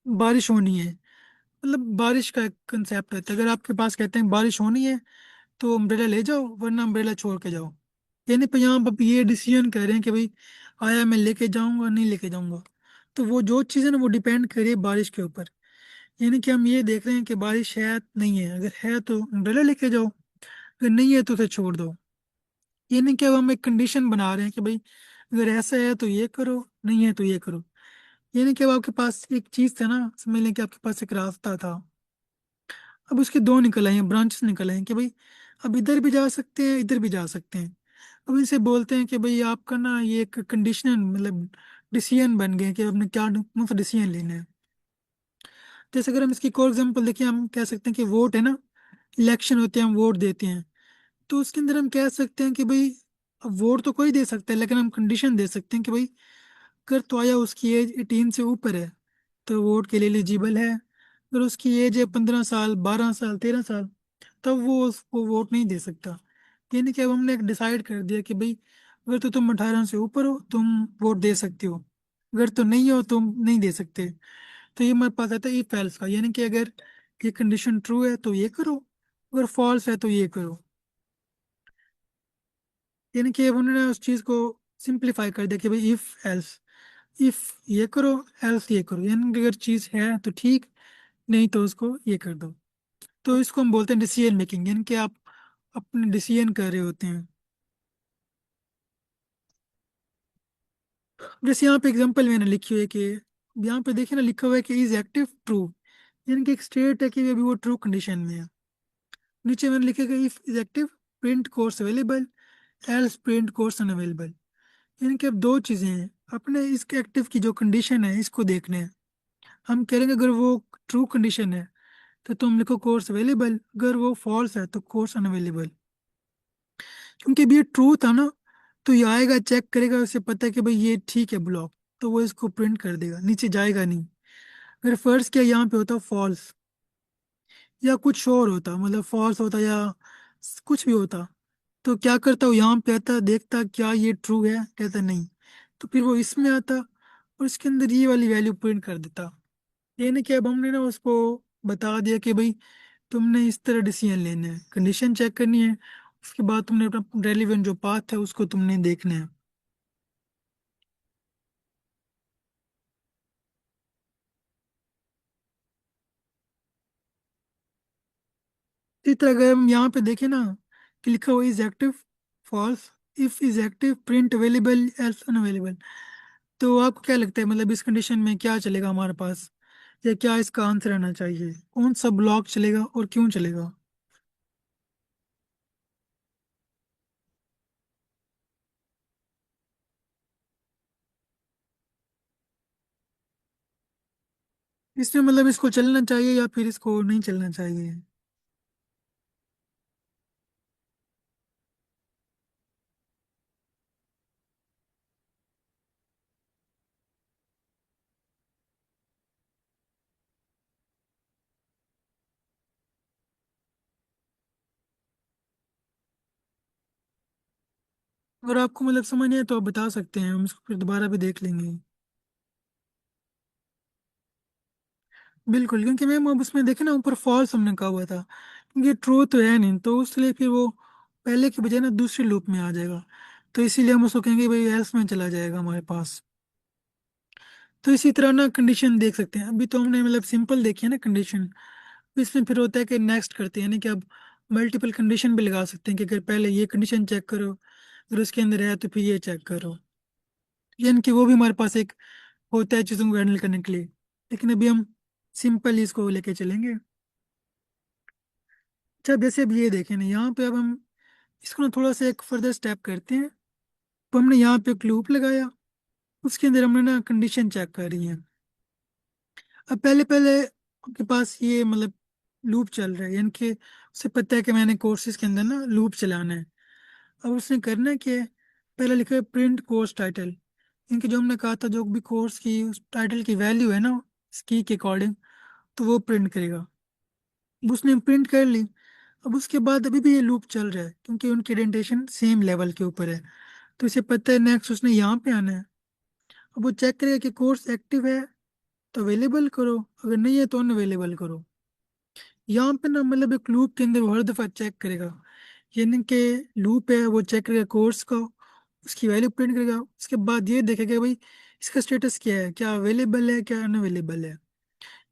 बारिश होनी है, मतलब बारिश का कंसेप्ट होता है। अगर आपके पास कहते हैं बारिश होनी है तो अम्ब्रेला ले जाओ वरना अम्ब्रेला छोड़ के जाओ। यानी पे यहाँ आप ये डिसीजन कर रहे हैं कि भाई आया मैं लेके जाऊंगा नहीं लेके जाऊंगा। तो वो जो चीज़ है ना वो डिपेंड करे बारिश के ऊपर। यानी कि हम ये देख रहे हैं कि बारिश है नहीं है, अगर है तो अम्ब्रेला लेके जाओ, अगर नहीं है तो उसे छोड़ दो। यानी कि अब हम एक कंडीशन बना रहे हैं कि भाई अगर ऐसा है तो ये करो, नहीं है तो ये करो। यानी कि अब आपके पास एक चीज था ना, समझ लें कि आपके पास एक रास्ता था, अब उसके दो निकल आए हैं, ब्रांचेस निकल आए हैं कि भाई अब इधर भी जा सकते हैं, इधर भी जा सकते हैं। अब इनसे बोलते हैं कि भाई आपका ना ये एक कंडीशनल मतलब डिसीजन बन गए कि आपने क्या कौन सा डिसीजन लेना है। जैसे अगर हम इसकी कोर एग्जांपल देखें, हम कह सकते हैं कि वोट है ना, इलेक्शन होते हैं, हम वोट देते हैं। तो उसके अंदर हम कह सकते हैं कि भाई अब वोट तो कोई दे सकता है, लेकिन हम कंडीशन दे सकते हैं कि भाई अगर तो आया उसकी एज 18 से ऊपर है तो वोट के लिए एलिजिबल है, अगर उसकी एज है 15 साल, 12 साल, 13 साल, तब वो उसको वोट नहीं दे सकता। यानी कि अब हमने एक डिसाइड कर दिया कि भाई अगर तो तुम 18 से ऊपर हो तुम वोट दे सकते हो, अगर तो नहीं हो तुम नहीं दे सकते। तो ये हमारे पास आता है इफ एल्स का, यानी कि अगर ये कंडीशन ट्रू है तो ये करो, अगर फॉल्स है तो ये करो। यानी कि अब उन्होंने उस चीज़ को सिंप्लीफाई कर दिया कि भाई इफ एल्स, इफ ये करो, एल्स ये करो, यानी कि अगर चीज़ है तो ठीक, नहीं तो उसको ये कर दो। तो इसको हम बोलते हैं डिसीजन मेकिंग, यानी कि आप अपने डिसीजन कर रहे होते हैं। जैसे यहाँ पे एग्जांपल मैंने लिखी हुई है कि यहाँ पे देखिए ना, लिखा हुआ है कि इज एक्टिव ट्रू, यानी कि एक स्टेट है कि अभी वो ट्रू कंडीशन में है। नीचे मैंने लिखेगा if is active print course available, else print course unavailable. यानी कि अब दो चीजें हैं, अपने इसके एक्टिव की जो कंडीशन है इसको देखने हैं। हम करेंगे अगर वो ट्रू कंडीशन है तो तुम लिखो कोर्स अवेलेबल, अगर वो फॉल्स है तो कोर्स अनअवेलेबल। क्योंकि अभी ये ट्रू था ना, तो ये आएगा चेक करेगा, उसे पता है कि भाई ये ठीक है ब्लॉक, तो वो इसको प्रिंट कर देगा, नीचे जाएगा नहीं। अगर फर्ज किया यहाँ पे होता फॉल्स या कुछ और होता, मतलब फॉल्स होता या कुछ भी होता, तो क्या करता वो यहाँ पे आता, देखता क्या ये ट्रू है, कहता नहीं, तो फिर वो इसमें आता और इसके अंदर ये वाली वैल्यू प्रिंट कर देता। ये नहीं कि अब हमने ना उसको बता दिया कि भाई तुमने इस तरह डिसीजन लेना है, कंडीशन चेक करनी है, उसके बाद तुमने अपना रेलिवेंट जो पाथ है उसको तुमने देखना है। इसी तरह अगर हम यहाँ पे देखें ना कि लिखा हुआ is active false, if is active print available else unavailable, तो आपको क्या लगता है मतलब इस कंडीशन में क्या चलेगा हमारे पास, या क्या इसका आंसर आना चाहिए, कौन सा ब्लॉक चलेगा और क्यों चलेगा? इसमें मतलब इसको चलना चाहिए या फिर इसको नहीं चलना चाहिए? अगर आपको मतलब समझ नहीं है तो आप बता सकते हैं, हम इसको फिर दोबारा भी देख लेंगे। बिल्कुल, क्योंकि मैम अब उसमें देखे ना ऊपर फॉल्स हमने कहा हुआ था, क्योंकि ट्रू तो है नहीं, तो उसलिए फिर वो पहले के बजाय ना दूसरे लूप में आ जाएगा, तो इसीलिए हम उसको कहेंगे भाई एल्स में चला जाएगा हमारे पास। तो इसी तरह ना कंडीशन देख सकते हैं, अभी तो हमने मतलब सिंपल देखी है ना कंडीशन, इसमें फिर होता है कि नेक्स्ट करते हैं, यानी कि अब मल्टीपल कंडीशन भी लगा सकते हैं कि अगर पहले ये कंडीशन चेक करो, अगर उसके अंदर है तो फिर ये चेक करो। यानी कि वो भी हमारे पास एक होता है चीज़ों को हैंडल करने के लिए, लेकिन अभी हम सिंपल इसको लेके चलेंगे। अच्छा, जैसे अब ये देखें ना, यहाँ पे अब हम इसको ना थोड़ा सा एक फर्दर स्टेप करते हैं। तो हमने यहाँ पे एक लूप लगाया, उसके अंदर हमने ना कंडीशन चेक कर रही है। अब पहले पहले आपके पास ये मतलब लूप चल रहा है, यानी कि उसे पता है कि मैंने कोर्सेज के अंदर ना लूप चलाना है। अब उसने करना क्या है, पहले लिखा है प्रिंट कोर्स टाइटल, इनके जो हमने कहा था जो भी कोर्स की उस टाइटल की वैल्यू है ना इसकी के अकॉर्डिंग, तो वो प्रिंट करेगा। अब उसने प्रिंट कर ली। अब उसके बाद अभी भी ये लूप चल रहा है क्योंकि उनकी डेंटेशन सेम लेवल के ऊपर है, तो इसे पता है नेक्स्ट उसने यहाँ पे आना है। अब वो चेक करेगा कि कोर्स एक्टिव है तो अवेलेबल करो, अगर नहीं है तो अनअवेलेबल करो। यहाँ पे ना मतलब एक लूप के अंदर वो हर दफा चेक करेगा, यानी कि लूप है वो चेक करेगा कोर्स का, उसकी वैल्यू प्रिंट करेगा, उसके बाद ये देखेगा भाई इसका स्टेटस क्या है, क्या अवेलेबल है क्या अनअवेलेबल है।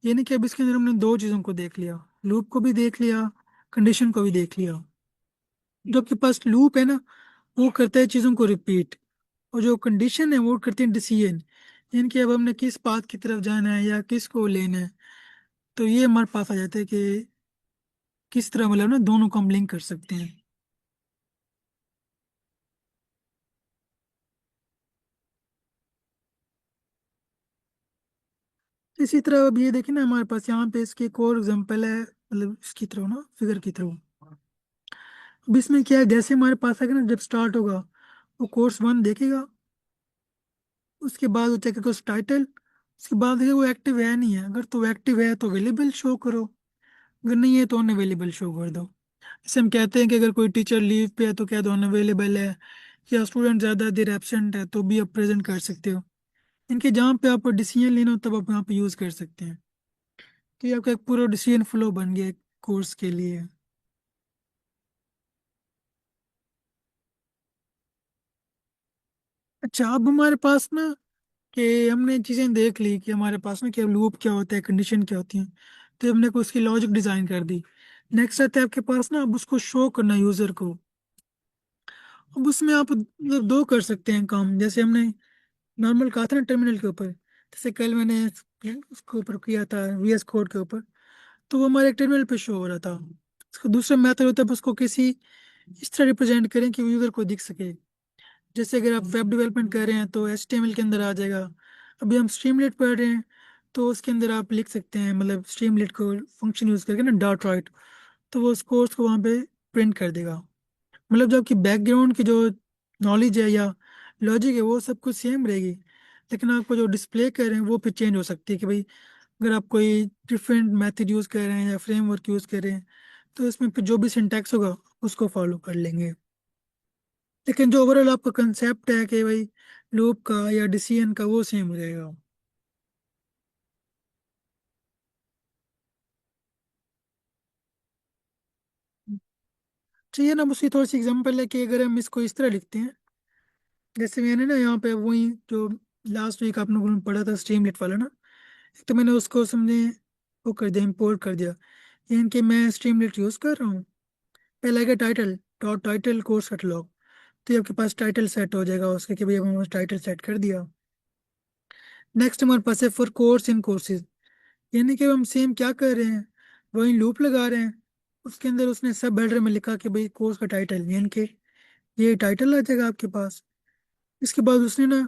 ये नहीं कि अब इसके अंदर हमने दो चीज़ों को देख लिया, लूप को भी देख लिया, कंडीशन को भी देख लिया। जो आपके पास लूप है ना, वो करता है चीज़ों को रिपीट, और जो कंडीशन है वो करती है डिसीजन, यानी कि अब हमने किस पाथ की तरफ जाना है या किस को लेना है। तो ये हमारे पास आ जाता है कि किस तरह मतलब ना दोनों को हम लिंक कर सकते हैं। इसी तरह अब ये देखें ना, हमारे पास यहाँ पे इसकी एक और एग्जांपल है, मतलब इसकी थ्रू ना, फिगर की थ्रू। अब इसमें क्या है, जैसे हमारे पास आएगा ना, जब स्टार्ट होगा वो कोर्स वन देखेगा, उसके बाद वो चेक करेगा उस टाइटल, उसके बाद देखिए वो एक्टिव है नहीं है, अगर तो एक्टिव है तो अवेलेबल शो करो, अगर नहीं है तो अनअवेलेबल शो कर दो। जैसे हम कहते हैं कि अगर कोई टीचर लीव पे है तो कह दो अनअवेलेबल है, या स्टूडेंट ज़्यादा देर एब्सेंट है तो भी आप प्रेजेंट कर सकते हो। इनके जहाँ पे आपको डिसीजन लेना हो तब आप यहाँ पे यूज़ कर सकते हैं। तो ये आपका एक पूरा डिसीजन फ्लो बन गया कोर्स के लिए। अच्छा, अब हमारे पास ना, कि हमने चीज़ें देख ली कि हमारे पास ना क्या लूप क्या होता है, कंडीशन क्या होती है, तो हमने को उसकी लॉजिक डिज़ाइन कर दी। नेक्स्ट आता है आपके पास ना, अब उसको शो करना यूज़र को। अब उसमें आप मतलब दो कर सकते हैं काम, जैसे हमने नॉर्मल कहा था ना टर्मिनल के ऊपर, जैसे कल मैंने उसके ऊपर किया था VS कोड के ऊपर, तो वो हमारे टर्मिनल पे शो हो रहा था। उसका दूसरा मेथड होता है, उसको किसी इस तरह रिप्रेजेंट करें कि यूज़र को दिख सके। जैसे अगर आप वेब डेवलपमेंट कर रहे हैं तो HTML के अंदर आ जाएगा। अभी हम स्ट्रीमलेट पढ़ रहे हैं, तो उसके अंदर आप लिख सकते हैं, मतलब स्ट्रीमलेट को फंक्शन यूज़ करके ना डॉट राइट, तो वो उस कोर्स को वहाँ पे प्रिंट कर देगा। मतलब जो आपकी बैकग्राउंड की जो नॉलेज है या लॉजिक है वो सब कुछ सेम रहेगी, लेकिन आपको जो डिस्प्ले कर रहे हैं वो फिर चेंज हो सकती है कि भाई अगर आप कोई डिफरेंट मेथड यूज़ कर रहे हैं या फ्रेमवर्क यूज़ कर रहे हैं, तो इसमें फिर जो भी सिंटैक्स होगा उसको फॉलो कर लेंगे। लेकिन जो ओवरऑल आपका कंसेप्ट है कि भाई लूप का या डिसीजन का, वो सेम रहेगा। चाहिए ना, उसकी थोड़ी सी एग्जांपल है कि अगर हम इसको इस तरह लिखते हैं, जैसे मैंने ना यहाँ पे वही जो लास्ट वीक आप लोगों ने पढ़ा था स्ट्रीमलेट वाला ना, तो मैंने उसको समझे वो कर दिया, इम्पोर्ट कर दिया। यानी कि मैं स्ट्रीमलेट यूज़ कर रहा हूँ, पहले आएगा title, dot title course catalogue, तो ये आपके पास टाइटल सेट हो जाएगा उसके कि भाई हमने टाइटल सेट कर दिया। नेक्स्ट हमारे पास है फॉर कोर्स इन कोर्सेज, यानी कि हम सेम क्या कर रहे हैं, वही लूप लगा रहे हैं। उसके अंदर उसने सब हेडर में लिखा कि भाई कोर्स का टाइटल, यानी कि ये टाइटल आ जाएगा आपके पास। इसके बाद उसने ना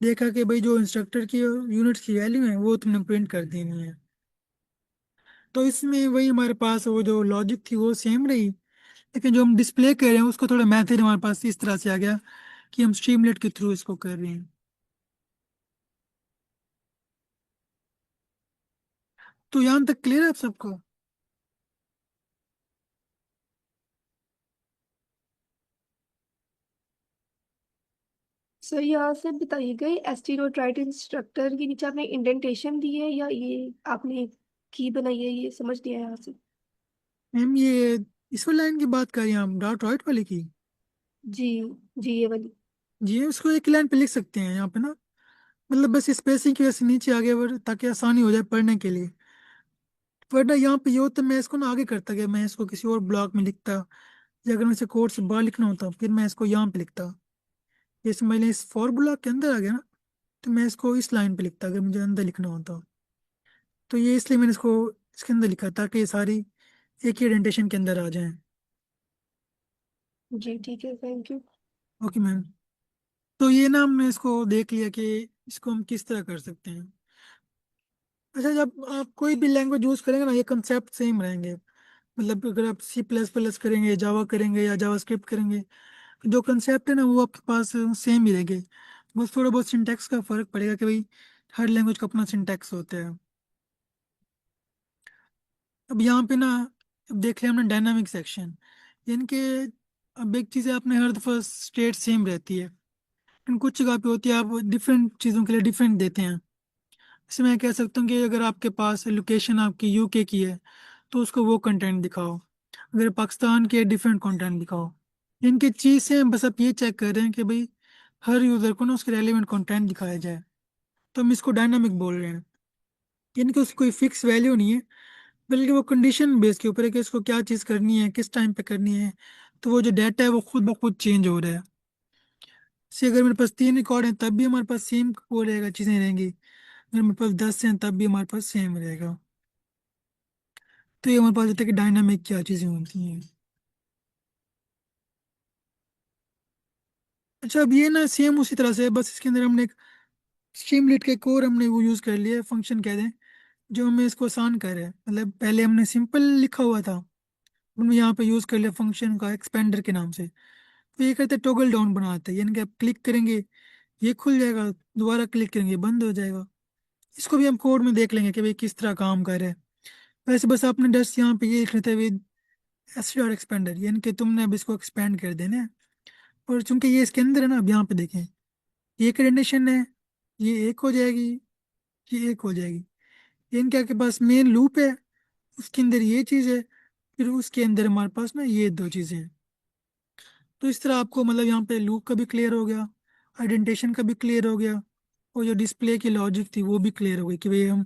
देखा कि भाई जो इंस्ट्रक्टर की यूनिट्स की वैल्यू है वो तुमने प्रिंट कर देनी है। तो इसमें वही हमारे पास वो जो लॉजिक थी वो सेम रही, लेकिन जो हम डिस्प्ले कर रहे हैं उसको थोड़ा मैथड हमारे पास इस तरह से आ गया कि हम स्ट्रीमलेट के थ्रू इसको कर रहे हैं। तो यहाँ तक क्लियर है आप सबको?
सर यहाँ से बताइए गए एस्टीरोट्राइट इंस्ट्रक्टर के नीचे आपने इंडेंटेशन दी है या ये आपने की बनाई है, ये समझ लिया है यहाँ से।
मैम ये इस वाली लाइन की बात कर रहे हैं हम, डॉट राइट वाले की?
जी। जी ये वाली।
जी, उसको एक लाइन पे लिख सकते हैं यहाँ पे ना, मतलब बस स्पेसिंग की वजह से नीचे आगे ताकि आसानी हो जाए पढ़ने के लिए। वरना यहाँ पे ये होता, मैं इसको ना आगे करता गया, मैं इसको किसी और ब्लॉक में लिखता, या अगर मुझे कोड से बाहर लिखना होता फिर मैं इसको यहाँ पे लिखता। जैसे मैंने इस फॉर ब्लॉक के अंदर आ गया ना, तो मैं इसको इस लाइन पे लिखता अगर मुझे अंदर लिखना होता। तो ये इसलिए मैंने इसको इसके अंदर लिखा ताकि ये सारी एक ही डेंटेशन के अंदर आ जाएं।
जी ठीक है, थैंक यू।
Okay ma'am. तो ये ना हमने इसको देख लिया कि इसको हम किस तरह कर सकते हैं। अच्छा, जब आप कोई भी लैंग्वेज यूज करेंगे ना, ये कंसेप्ट सेम रहेंगे। मतलब अगर आप C++ करेंगे, जावा करेंगे या जावा स्क्रिप्ट करेंगे, जो कंसेप्ट है ना वो आपके पास सेम ही रहेंगे। बस थोड़ा बहुत सिंटैक्स का फर्क पड़ेगा कि भाई हर लैंग्वेज का अपना सिंटैक्स होता है। अब यहाँ पे ना, अब देख लिया हमने डायनामिक सेक्शन, यानी कि अब एक चीज़ है, आपने हर दफा स्टेट सेम रहती है, लेकिन कुछ जगह पे होती है आप डिफरेंट चीज़ों के लिए डिफरेंट देते हैं। जैसे मैं कह सकता हूँ कि अगर आपके पास लोकेशन आपकी UK की है तो उसको वो कंटेंट दिखाओ, अगर पाकिस्तान के डिफरेंट कंटेंट दिखाओ। इनकी चीज़ से हम बस आप ये चेक कर रहे हैं कि भाई हर यूज़र को ना उसके रेलिवेंट कंटेंट दिखाया जाए, तो हम इसको डायनामिक बोल रहे हैं। यानी कि उसकी कोई फिक्स वैल्यू नहीं है, बल्कि वो कंडीशन बेस के ऊपर है कि इसको क्या चीज़ करनी है, किस टाइम पे करनी है। तो वो जो डाटा है वो खुद ब खुद चेंज हो रहा है। से अगर मेरे पास 3 रिकॉर्ड हैं तब भी हमारे पास सेम वो रहेगा, चीज़ें रहेंगी। अगर मेरे पास 10 हैं तब भी हमारे पास सेम रहेगा। तो ये हमारे पास होता है कि डायनामिक क्या चीज़ें होती हैं। अच्छा, अब ये ना सेम उसी तरह से है, बस इसके अंदर हमने एक स्ट्रीमलीट के कोर हमने वो यूज़ कर लिया है, फंक्शन कह दें, जो हमें इसको आसान करे। मतलब पहले हमने सिंपल लिखा हुआ था, हमने यहाँ पे यूज़ कर लिया फंक्शन का एक्सपेंडर के नाम से। तो ये करते टॉगल डाउन बनाते हैं, यानी कि आप क्लिक करेंगे ये खुल जाएगा, दोबारा क्लिक करेंगे बंद हो जाएगा। इसको भी हम कोड में देख लेंगे कि भाई किस तरह काम कर रहा है। वैसे बस आपने जस्ट यहाँ पे ये लिख लेते विद एस डॉट एक्सपेंडर, यानी कि तुमने अब इसको एक्सपेंड कर देना है। और चूंकि ये इसके अंदर है ना, अब यहाँ पे देखें ये कंडीशन है, ये एक हो जाएगी, ये एक हो जाएगी। यानी कि आपके पास मेन लूप है, उसके अंदर ये चीज़ है, फिर उसके अंदर हमारे पास ना ये दो चीज़ें हैं। तो इस तरह आपको मतलब यहाँ पे लूप का भी क्लियर हो गया, आइडेंटिफिकेशन का भी क्लियर हो गया, और जो डिस्प्ले की लॉजिक थी वो भी क्लियर हो गई कि भाई हम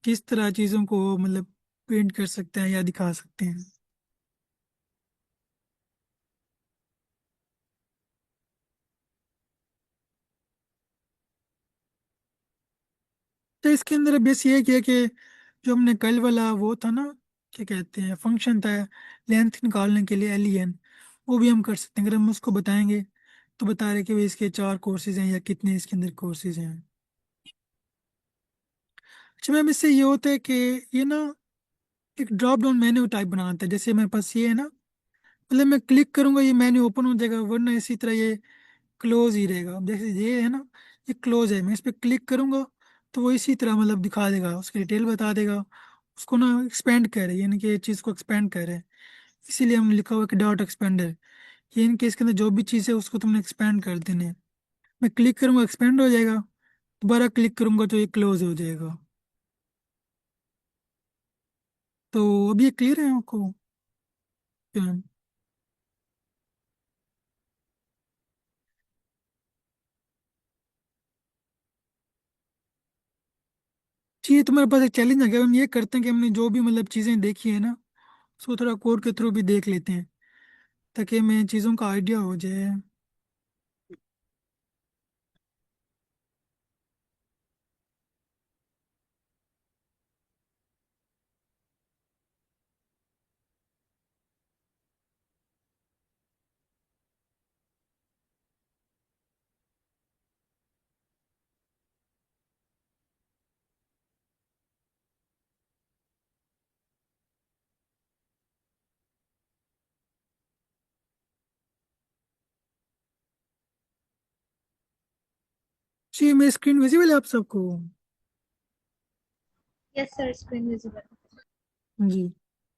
किस तरह चीज़ों को मतलब प्रिंट कर सकते हैं या दिखा सकते हैं। तो इसके अंदर बेस ये किया कि जो हमने कल वाला वो था ना, क्या कहते हैं, फंक्शन था लेंथ निकालने के लिए एलियन, वो भी हम कर सकते हैं। अगर हम उसको बताएंगे तो बता रहे कि भाई इसके 4 कोर्सेज हैं या कितने इसके अंदर कोर्सेज हैं। अच्छा मैम, इससे ये होता है कि ये ना एक ड्रॉप डाउन मेन्यू टाइप बनाता है। जैसे मेरे पास ये है ना, मतलब मैं क्लिक करूंगा ये मेन्यू ओपन हो जाएगा, वरना इसी तरह ये क्लोज ही रहेगा। अब जैसे ये है ना, ये क्लोज है, मैं इस पर क्लिक करूंगा तो वो इसी तरह मतलब दिखा देगा, उसकी डिटेल बता देगा। उसको ना एक्सपेंड कर रहे हैं, यानी कि ये चीज़ को एक्सपेंड कर रहे हैं, इसीलिए हमने लिखा हुआ है कि डॉट एक्सपेंडर। ये इनके इसके अंदर जो भी चीज़ है उसको तुमने एक्सपेंड कर देने हैं। मैं क्लिक करूंगा एक्सपेंड हो जाएगा, दोबारा क्लिक करूंगा तो ये क्लोज हो जाएगा। तो अब ये क्लियर है आपको क्या? जी, ये तुम्हारे पास एक चैलेंज आ गया। हम ये करते हैं कि हमने जो भी मतलब चीज़ें देखी है ना, उसको थोड़ा कोड के थ्रू भी देख लेते हैं, ताकि हमें चीज़ों का आइडिया हो जाए। जी, मेरी स्क्रीन विजिबल है आप सबको?
Yes sir, screen visible.
जी,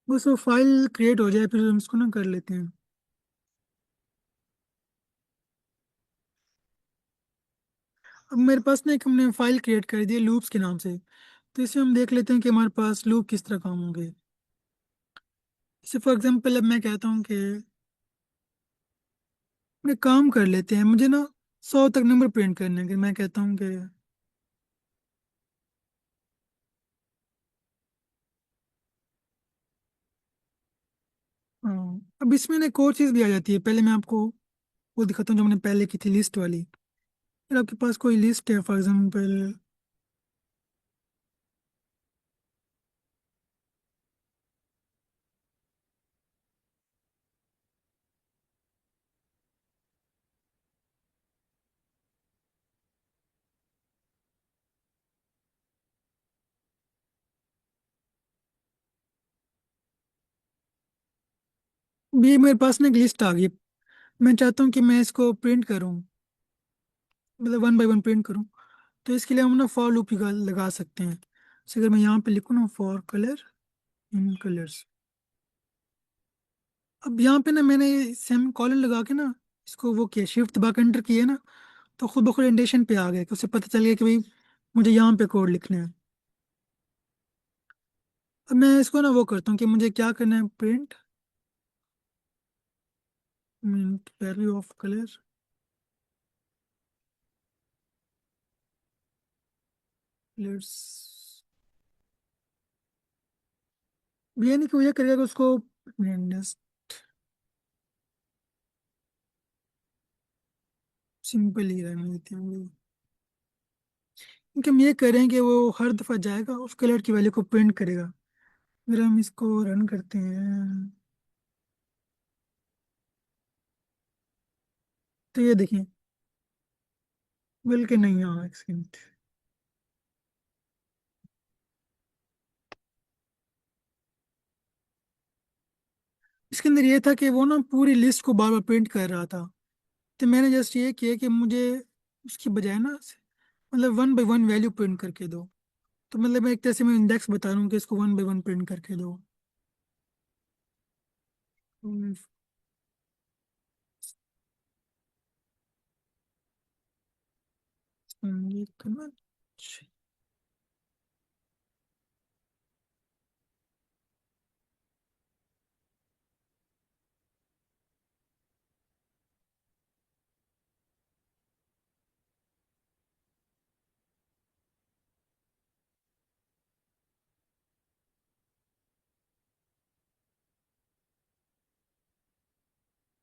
बस वो फाइल क्रिएट हो जाए फिर हम इसको ना कर लेते हैं। अब मेरे पास ना एक हमने फाइल क्रिएट कर दी है लूप्स के नाम से। तो इसे हम देख लेते हैं कि हमारे पास लूप किस तरह काम होंगे। जैसे फॉर एग्जांपल अब मैं कहता हूँ कि मैं काम कर लेते हैं, मुझे ना 100 तक नंबर प्रिंट करने हैं, कि मैं कहता हूँ कि हाँ। अब इसमें ना एक और चीज़ भी आ जाती है। पहले मैं आपको वो दिखाता हूँ जो हमने पहले की थी, लिस्ट वाली। अगर आपके पास कोई लिस्ट है फॉर एग्जांपल, ये मेरे पास ना एक लिस्ट आ गई, मैं चाहता हूँ कि मैं इसको प्रिंट करूँ, मतलब 1 बाय 1 प्रिंट करूँ। तो इसके लिए हम ना फॉर लूप लगा सकते हैं। जैसे अगर मैं यहाँ पे लिखूँ ना फॉर कलर इन कलर्स, अब यहाँ पे ना मैंने सेम कॉलन लगा के ना इसको वो किया, शिफ्ट दबा के एंटर किया ना, तो खुद ब खुद इंडेंटेशन पे आ गया कि उसे पता चल गया कि भाई मुझे यहाँ पे कोड लिखना है। अब मैं इसको ना वो करता हूँ कि मुझे क्या करना है, print value of colour, colours. ये नहीं कि वो ये करेगा कि उसको सिंपल ही रहने देते हैं। क्योंकि हम ये करें कि वो हर दफ़ा जाएगा उस कलर की वैल्यू को प्रिंट करेगा। अगर हम इसको रन करते हैं तो ये देखिए, बल्कि नहीं, हाँ एक सेकंड। इसके अंदर ये था कि वो ना पूरी लिस्ट को बार बार प्रिंट कर रहा था। तो मैंने जस्ट ये किया कि मुझे उसकी बजाय ना मतलब 1 बाय 1 वैल्यू प्रिंट करके दो। तो मतलब मैं एक तरह से मैं इंडेक्स बता रहा हूँ कि इसको 1 बाय 1 प्रिंट करके दो। हम्म, ये करना चाहिए।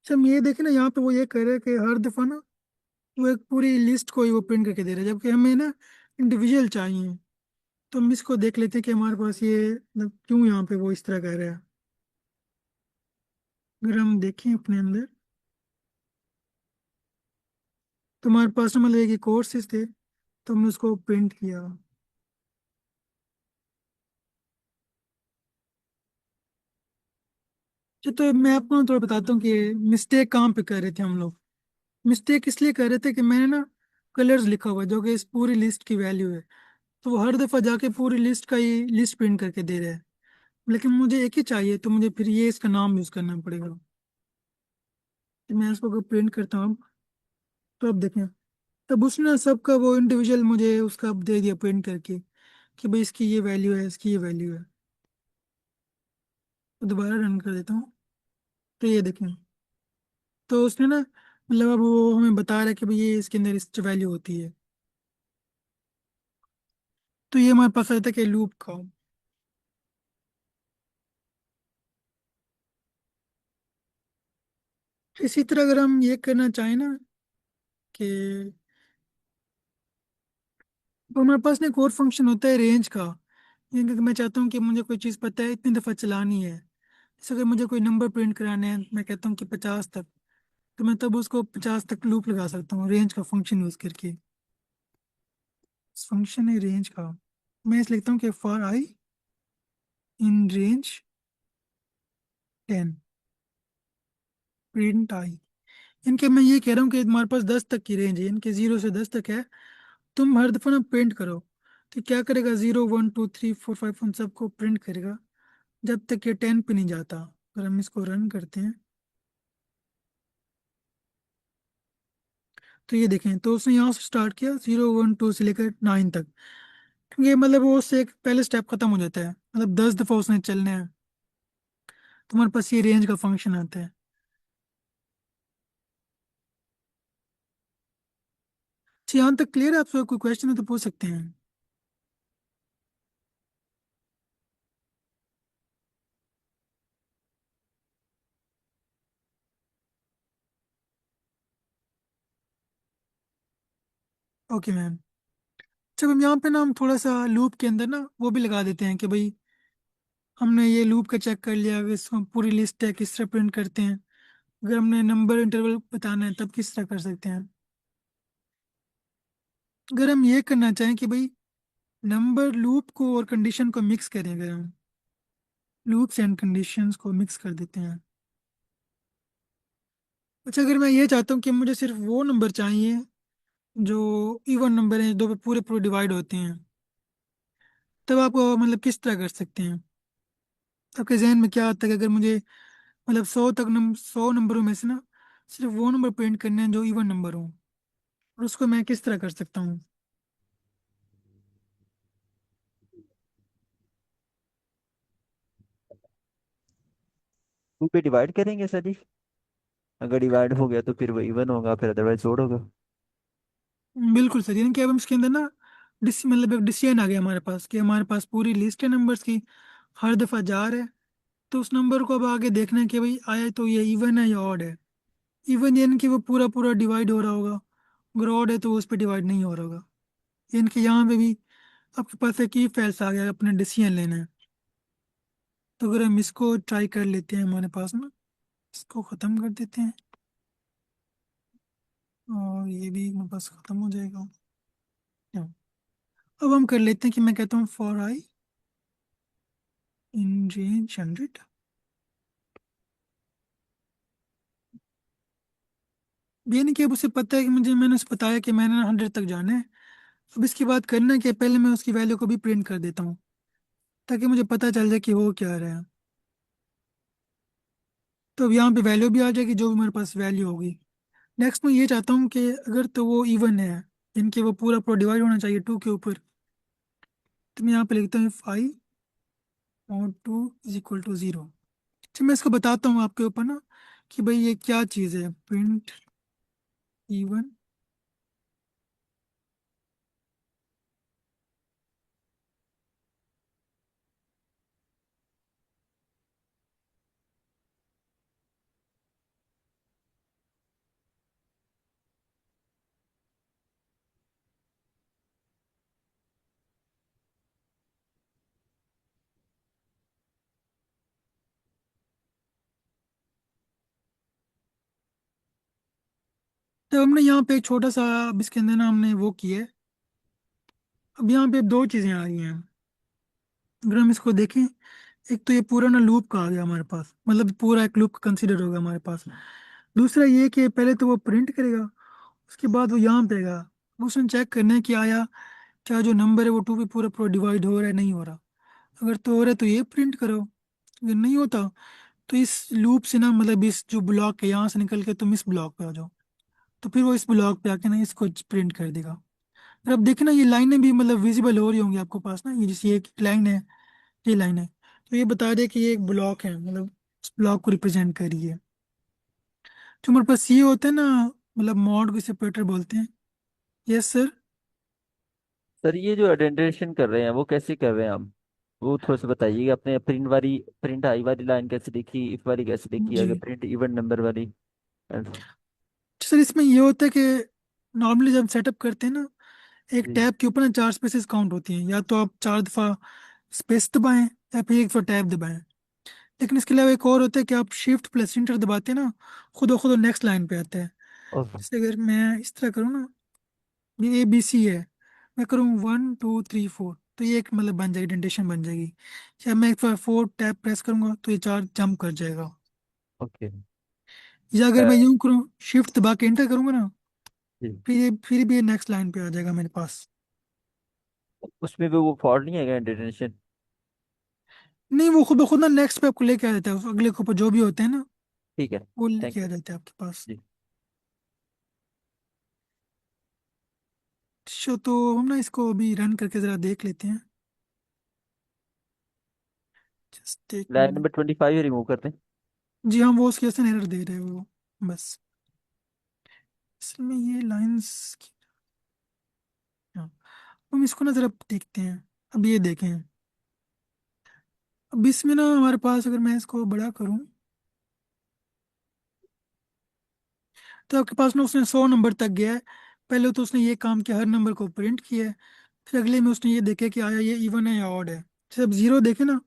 अच्छा, हम ये देखें ना, यहाँ पे वो ये कर रहा है कि हर दफा ना वो एक पूरी लिस्ट को ही वो प्रिंट करके दे रहा है, जबकि हमें ना इंडिविजुअल चाहिए। तो हम इसको देख लेते हैं कि हमारे पास ये मतलब क्यों यहाँ पे वो इस तरह कर रहा है। अगर हम देखें अपने अंदर, तो हमारे पास ना मतलब एक कोर्सेज थे, तो हमने उसको प्रिंट किया। अच्छा, तो मैं आपको ना थोड़ा बताता हूँ कि मिस्टेक कहाँ पे कर रहे थे हम लोग। मिस्टेक इसलिए कर रहे थे कि मैंने ना कलर्स लिखा हुआ है जो कि इस पूरी लिस्ट की वैल्यू है। तो वो हर दफा जाके पूरी लिस्ट का ही लिस्ट प्रिंट करके दे रहा है। लेकिन मुझे एक ही चाहिए, तो मुझे फिर ये इसका नाम यूज करना पड़ेगा। तो मैं इसको अगर प्रिंट करता हूँ, तो अब देखें, तब उसने ना सबका वो इंडिविजुअल मुझे उसका अब दे दिया प्रिंट करके कि भाई इसकी ये वैल्यू है, इसकी ये वैल्यू है। तो दोबारा रन कर देता हूँ, तो ये देखें, तो उसने ना मतलब अब वो हमें बता रहा है कि भाई ये इसके अंदर इस वैल्यू होती है। तो ये हमारे पास आता है कि लूप का। इसी तरह अगर हम ये करना चाहें ना कि तो हमारे पास ना एक और फंक्शन होता है रेंज का। यानी कि मैं चाहता हूँ कि मुझे कोई चीज़ पता है इतनी दफ़ा चलानी है। जैसे अगर मुझे कोई नंबर प्रिंट कराने हैं, मैं कहता हूँ कि 50 तक, तो मैं तब उसको 50 तक लूप लगा सकता हूँ रेंज का फंक्शन यूज़ करके। फंक्शन है रेंज का। मैं इस लिखता हूँ कि for i in range 10 print i. इनके मैं ये कह रहा हूँ कि तुम्हारे पास 10 तक की रेंज है, इनके 0 से 10 तक है। तुम हर दफा ना प्रिंट करो। तो क्या करेगा, 0 1 2 3 4 5 उन सबको प्रिंट करेगा जब तक ये 10 पे नहीं जाता। अगर हम इसको रन करते हैं, तो ये देखें, तो उसने यहाँ से स्टार्ट किया 0 1 2 से लेकर 9 तक। क्योंकि मतलब वो उससे एक पहले स्टेप खत्म हो जाता है, मतलब 10 दफा उसने चलना है। तुम्हारे पास ये रेंज का फंक्शन आता है। अच्छा, यहाँ तक क्लियर है? आपसे कोई क्वेश्चन है तो पूछ सकते हैं। Okay ma'am. चलो हम यहाँ पे ना हम थोड़ा सा लूप के अंदर ना वो भी लगा देते हैं कि भाई हमने ये लूप का चेक कर लिया कि इसको पूरी लिस्ट है किस तरह प्रिंट करते हैं। अगर हमने नंबर इंटरवल बताना है तब किस तरह कर सकते हैं। अगर हम ये करना चाहें कि भाई नंबर लूप को और कंडीशन को मिक्स करें, अगर हम लूप्स एंड कंडीशंस को मिक्स कर देते हैं। अच्छा, अगर मैं ये चाहता हूँ कि मुझे सिर्फ वो नंबर चाहिए जो इवन नंबर हैं, दो पे पूरे पूरे डिवाइड होते हैं, तब आप मतलब किस तरह कर सकते हैं? आपके जहन में क्या आता है कि अगर मुझे मतलब 100 नंबरों में से ना सिर्फ वो नंबर प्रिंट करने हैं जो इवन नंबर हो, और उसको मैं किस तरह कर सकता हूँ?
टू पे डिवाइड करेंगे सर जी। अगर डिवाइड हो गया तो फिर वो इवन होगा, फिर अदरवाइज जोड़ होगा।
बिल्कुल सर, यानी कि अब हम इसके अंदर ना मतलब एक डिसीजन आ गया हमारे पास कि हमारे पास पूरी लिस्ट है नंबर्स की, हर दफा जा रहा है। तो उस नंबर को अब आगे देखना है कि भाई आया तो ये इवन है या ऑड है। इवन यानी कि वो पूरा पूरा डिवाइड हो रहा होगा, अगर ऑड है तो उस पर डिवाइड नहीं हो रहा होगा। यानी कि यहाँ पे भी आपके पास एक ही फैल्स आ गया, अपना डिसीजन लेना है। तो अगर हम इसको ट्राई कर लेते हैं, हमारे पास ना, इसको ख़त्म कर देते हैं और ये भी हमारे पास ख़त्म हो जाएगा। हाँ। अब हम कर लेते हैं कि मैं कहता हूँ फॉर आई इन रेंज 100। ये नहीं कि अब उसे पता है कि मैंने उसे बताया कि मैंने 100 तक जाना है। अब इसकी बात करना है कि पहले मैं उसकी वैल्यू को भी प्रिंट कर देता हूँ, ताकि मुझे पता चल जाए कि वो क्या रहा है। तो अब यहाँ पे वैल्यू भी आ जाएगी, जो भी मेरे पास वैल्यू होगी। नेक्स्ट मैं ये चाहता हूँ कि अगर तो वो इवन है, इनके वो पूरा पूरा डिवाइड होना चाहिए 2 के ऊपर, तो मैं यहाँ पे लिखता हूँ 5 और 2 इज इक्वल टू 0। अच्छा, मैं इसको बताता हूँ आपके ऊपर ना कि भाई ये क्या चीज़ है, प्रिंट इवन। तो हमने यहाँ पे एक छोटा सा, अब इसके अंदर ना हमने वो किया है। अब यहाँ पे दो चीज़ें आ रही हैं, अगर हम इसको देखें। एक तो ये पूरा ना लूप का आ गया हमारे पास, मतलब पूरा एक लूप कंसीडर होगा हमारे पास। दूसरा ये कि पहले तो वो प्रिंट करेगा, उसके बाद वो यहाँ पे आएगा। उसने चेक करना है कि आया क्या जो नंबर है वो 2 पे पूरा पूरा डिवाइड हो रहा है, नहीं हो रहा। अगर तो हो रहा है तो ये प्रिंट करो, अगर नहीं होता तो इस लूप से ना, मतलब इस जो ब्लॉक है यहाँ से निकल के तुम इस ब्लॉक पे आ जाओ, तो फिर वो इस ब्लॉक पे आके ना इसको प्रिंट कर देगा। और अब देखना ये लाइनें भी मतलब विजिबल हो रही होंगी आपको पास ना, ये जैसे ये एक लाइन है, ये लाइन है, तो ये बता दे कि ये एक ब्लॉक है, मतलब इस ब्लॉक को रिप्रेजेंट करिए। जो हमारे पास ये होता है ना, मतलब मॉड को सेपरेटर बोलते हैं। Yes sir.
सर ये जो आइडेंटिफिकेशन कर रहे हैं वो कैसे कर रहे हैं हम, वो थोड़ा सा बताइएगा। आपने प्रिंट आई वाली लाइन कैसे लिखी, इफ वाली कैसे लिखी,
जी
अगर प्रिंट इवन नंबर वाली।
सर, इसमें ये होता है कि नॉर्मली जब सेटअप करते हैं ना, एक
जी।
टैब के ऊपर ना 4 स्पेसेस काउंट होती हैं, या तो आप 4 दफ़ा स्पेस दबाएं या फिर एक दफ़ा टैब दबाएं। लेकिन इसके अलावा एक और होता है कि आप शिफ्ट प्लस इंटर दबाते हैं ना, खुद ब खुद नेक्स्ट लाइन पे आता है।
ओके।
जैसे अगर मैं इस तरह करूँ ना, ये ABC है, मैं करूँ 1 2 3 4, तो ये एक मतलब बन जाएगी, डेंटेशन बन जाएगी। या मैं एक बार 4 टैब प्रेस करूंगा तो ये 4 जंप कर जाएगा।
ओके।
या अगर मैं यूं करूँ, शिफ्ट दबा के इंटर करूंगा ना,
जी।
फिर भी ये नेक्स्ट लाइन पे आ जाएगा मेरे पास।
उसमें भी वो फॉल्ट नहीं है आइडेंटिफिकेशन।
नहीं, वो खुद ब खुद ना नेक्स्ट पे आपको लेके आ जाता है, उस अगले के ऊपर जो भी होते हैं ना,
ठीक है।
वो
थैंक
लेके आ
यू।
जाते हैं आपके पास।
जी।
तो हम ना इसको अभी रन करके ज़रा देख लेते हैं। जस्ट एक
लाइन
मिनट।
नंबर 25 रिमूव करते हैं।
जी हाँ, वो उसके जैसे एरर दे रहे हैं वो, बस। इसमें ये लाइंस, हाँ, हम इसको ना ज़रा देखते हैं। अब ये देखें, अब इसमें ना हमारे पास, अगर मैं इसको बड़ा करूं, तो आपके पास ना उसने 100 नंबर तक गया है। पहले तो उसने ये काम किया, हर नंबर को प्रिंट किया है। फिर अगले में उसने ये देखे कि आया ये इवन है या ऑड है। जैसे अब 0 देखे ना,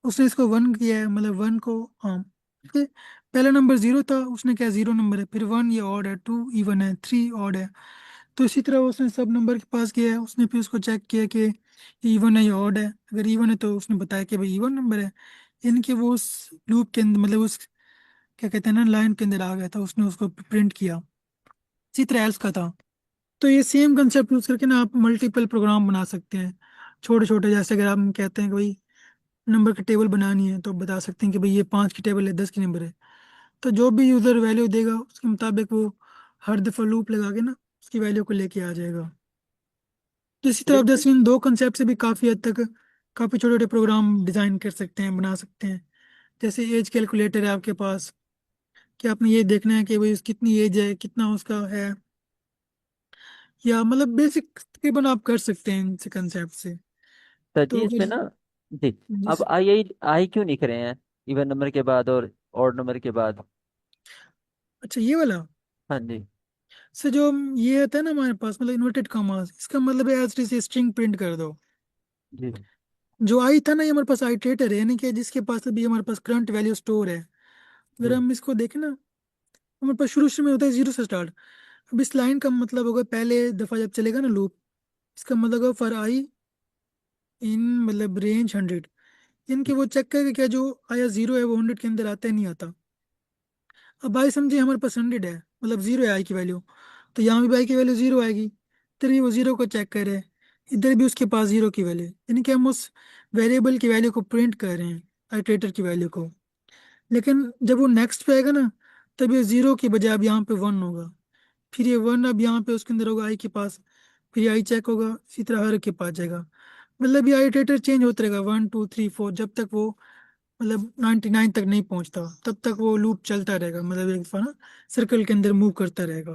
उसने इसको 1 किया है, मतलब 1 को, हाँ, फिर पहला नंबर 0 था, उसने क्या 0 नंबर है, फिर 1 ये ऑड है, 2 इवन है, 3 ऑड है। तो इसी तरह उसने सब नंबर के पास गया है, उसने फिर उसको चेक किया कि ये इवन है या ऑड है। अगर इवन है तो उसने बताया कि भाई इवन नंबर है। इनके वो उस लूप के अंदर, मतलब उस, क्या कहते हैं ना, लाइन के अंदर आ गया था, उसने उसको प्रिंट किया। इसी तरह एल्स का था। तो ये सेम कंसेप्ट यूज करके ना आप मल्टीपल प्रोग्राम बना सकते हैं, छोटे छोटे। जैसे अगर आप कहते हैं कि भाई नंबर की टेबल बनानी है, तो आप बता सकते हैं कि भाई ये 5 की टेबल है, 10 की नंबर है। तो जो भी यूज़र वैल्यू देगा उसके मुताबिक वो हर दफ़ा लूप लगा के ना उसकी वैल्यू को लेके आ जाएगा। तो इसी तरह आप
प्रिंट।
जैसे इन दो कंसेप्ट से भी काफ़ी हद तक काफ़ी छोटे छोटे प्रोग्राम डिज़ाइन कर सकते हैं, बना सकते हैं। जैसे एज कैलकुलेटर है आपके पास, कि आपने ये देखना है कि भाई कितनी एज है, कितना उसका है, या मतलब बेसिक तकरीबन आप कर सकते हैं इनसे कंसेप्ट से।
सर
तो
जी इसमें
अगर,
ना जी। अब
जिस
आई आई आई क्यों लिख रहे हैं इवन नंबर के बाद और ऑड नंबर के बाद?
अच्छा, ये वाला
हाँ जी।
से जो ये आता है ना हमारे पास, मतलब इन्वर्टेड कॉमास, इसका मतलब है as it is string print कर दो।
जी।
जो आई था ना, ये हमारे पास आइटरेटर है, यानी कि जिसके पास अभी हमारे पास करंट वैल्यू स्टोर है। अगर
जी।
हम इसको देखें ना, हमारे पास शुरू शुरू में होता है जीरो से स्टार्ट। अब इस लाइन का मतलब होगा, पहले दफा जब चलेगा ना लूप, इसका मतलब होगा फॉर आई इन मतलब रेंज 100, इनके वो चेक करेगा क्या जो आया जीरो है वो 100 के अंदर आता है नहीं आता। अब आई समझिए हमारे पास 100 है, मतलब जीरो है आई की वैल्यू, तो यहाँ भी आई की वैल्यू जीरो आएगी। इधर भी वो जीरो को चेक कर रहे हैं, इधर भी उसके पास जीरो की वैल्यू, यानी कि हम उस वेरिएबल की वैल्यू को प्रिंट कर रहे हैं, आइटरेटर की वैल्यू को। लेकिन जब वो नेक्स्ट पे आएगा ना, तब ये जीरो की बजाय अब यहाँ पे वन होगा। फिर ये वन अब यहाँ पे उसके अंदर होगा आई के पास, फिर ये आई चेक होगा, इसी तरह हर के पास जाएगा। मतलब ये आइटरेटर चेंज होता रहेगा 1 2 3 4, जब तक वो मतलब 99 तक नहीं पहुंचता, तब तक वो लूप चलता रहेगा, मतलब एक दफा ना सर्कल के अंदर मूव करता रहेगा।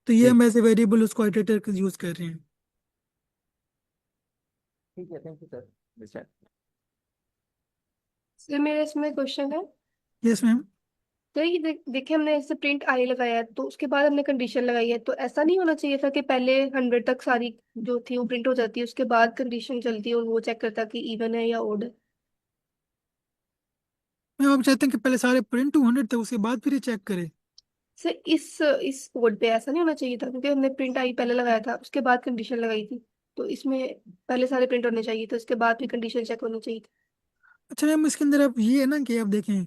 तो ये
जी।
हम ऐसे वेरिएबल उसको आइटरेटर यूज कर रहे हैं।
ठीक है, थैंक यू सर।
सर मेरा इसमें क्वेश्चन है।
Yes ma'am.
तो ये देखिए हमने ऐसे प्रिंट आई लगाया है तो उसके बाद हमने कंडीशन लगाई है, तो ऐसा नहीं होना चाहिए था कि पहले 100 तक सारी जो थी वो प्रिंट हो जाती है, उसके बाद कंडीशन चलती है और वो चेक करता कि इवन है या ओड है।
मैम आप चाहते हैं कि पहले सारे प्रिंट 200 थे, उसके बाद फिर ये चेक करे?
सर इस कोड पे ऐसा नहीं होना चाहिए था, क्योंकि हमने प्रिंट आई पहले लगाया था उसके बाद कंडीशन लगाई थी। तो इसमें पहले सारे प्रिंट होने चाहिए थे, उसके बाद भी कंडीशन चेक होनी चाहिए थी।
अच्छा मैम, इसके अंदर आप ये है ना कि आप देखें,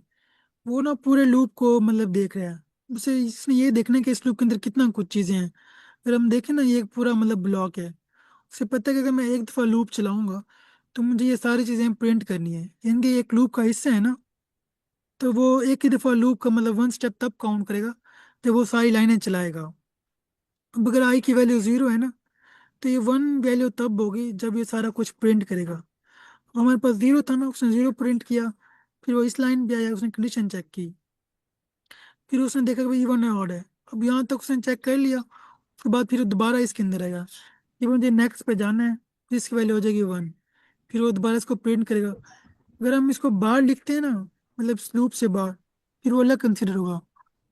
वो ना पूरे लूप को मतलब देख रहा है। उसे इसने ये देखना है कि इस लूप के अंदर कितना कुछ चीजें हैं। अगर हम देखें ना, ये एक पूरा मतलब ब्लॉक है। उसे पता है कि अगर मैं एक दफा लूप चलाऊंगा तो मुझे ये सारी चीजें प्रिंट करनी है, इनके एक लूप का हिस्सा है ना। तो वो एक ही दफा लूप का मतलब वन स्टेप तब काउंट करेगा जब वो सारी लाइनें चलाएगा। अब अगर आई की वैल्यू जीरो है ना, तो ये वन वैल्यू तब होगी जब ये सारा कुछ प्रिंट करेगा। हमारे पास जीरो था ना, उसने जीरो प्रिंट किया, फिर वो इस लाइन पे आया, उसने कंडीशन चेक की, फिर उसने देखा कि भाई इवन है ऑड है। अब यहाँ तक उसने चेक कर लिया, उसके बाद फिर दोबारा इसके अंदर आएगा कि मुझे नेक्स्ट पे जाना है, फिर इसकी वैल्यू हो जाएगी वन, फिर वो दोबारा इसको प्रिंट करेगा। अगर हम इसको बाहर लिखते हैं ना, मतलब लूप से बाहर, फिर वो अलग कंसिडर होगा।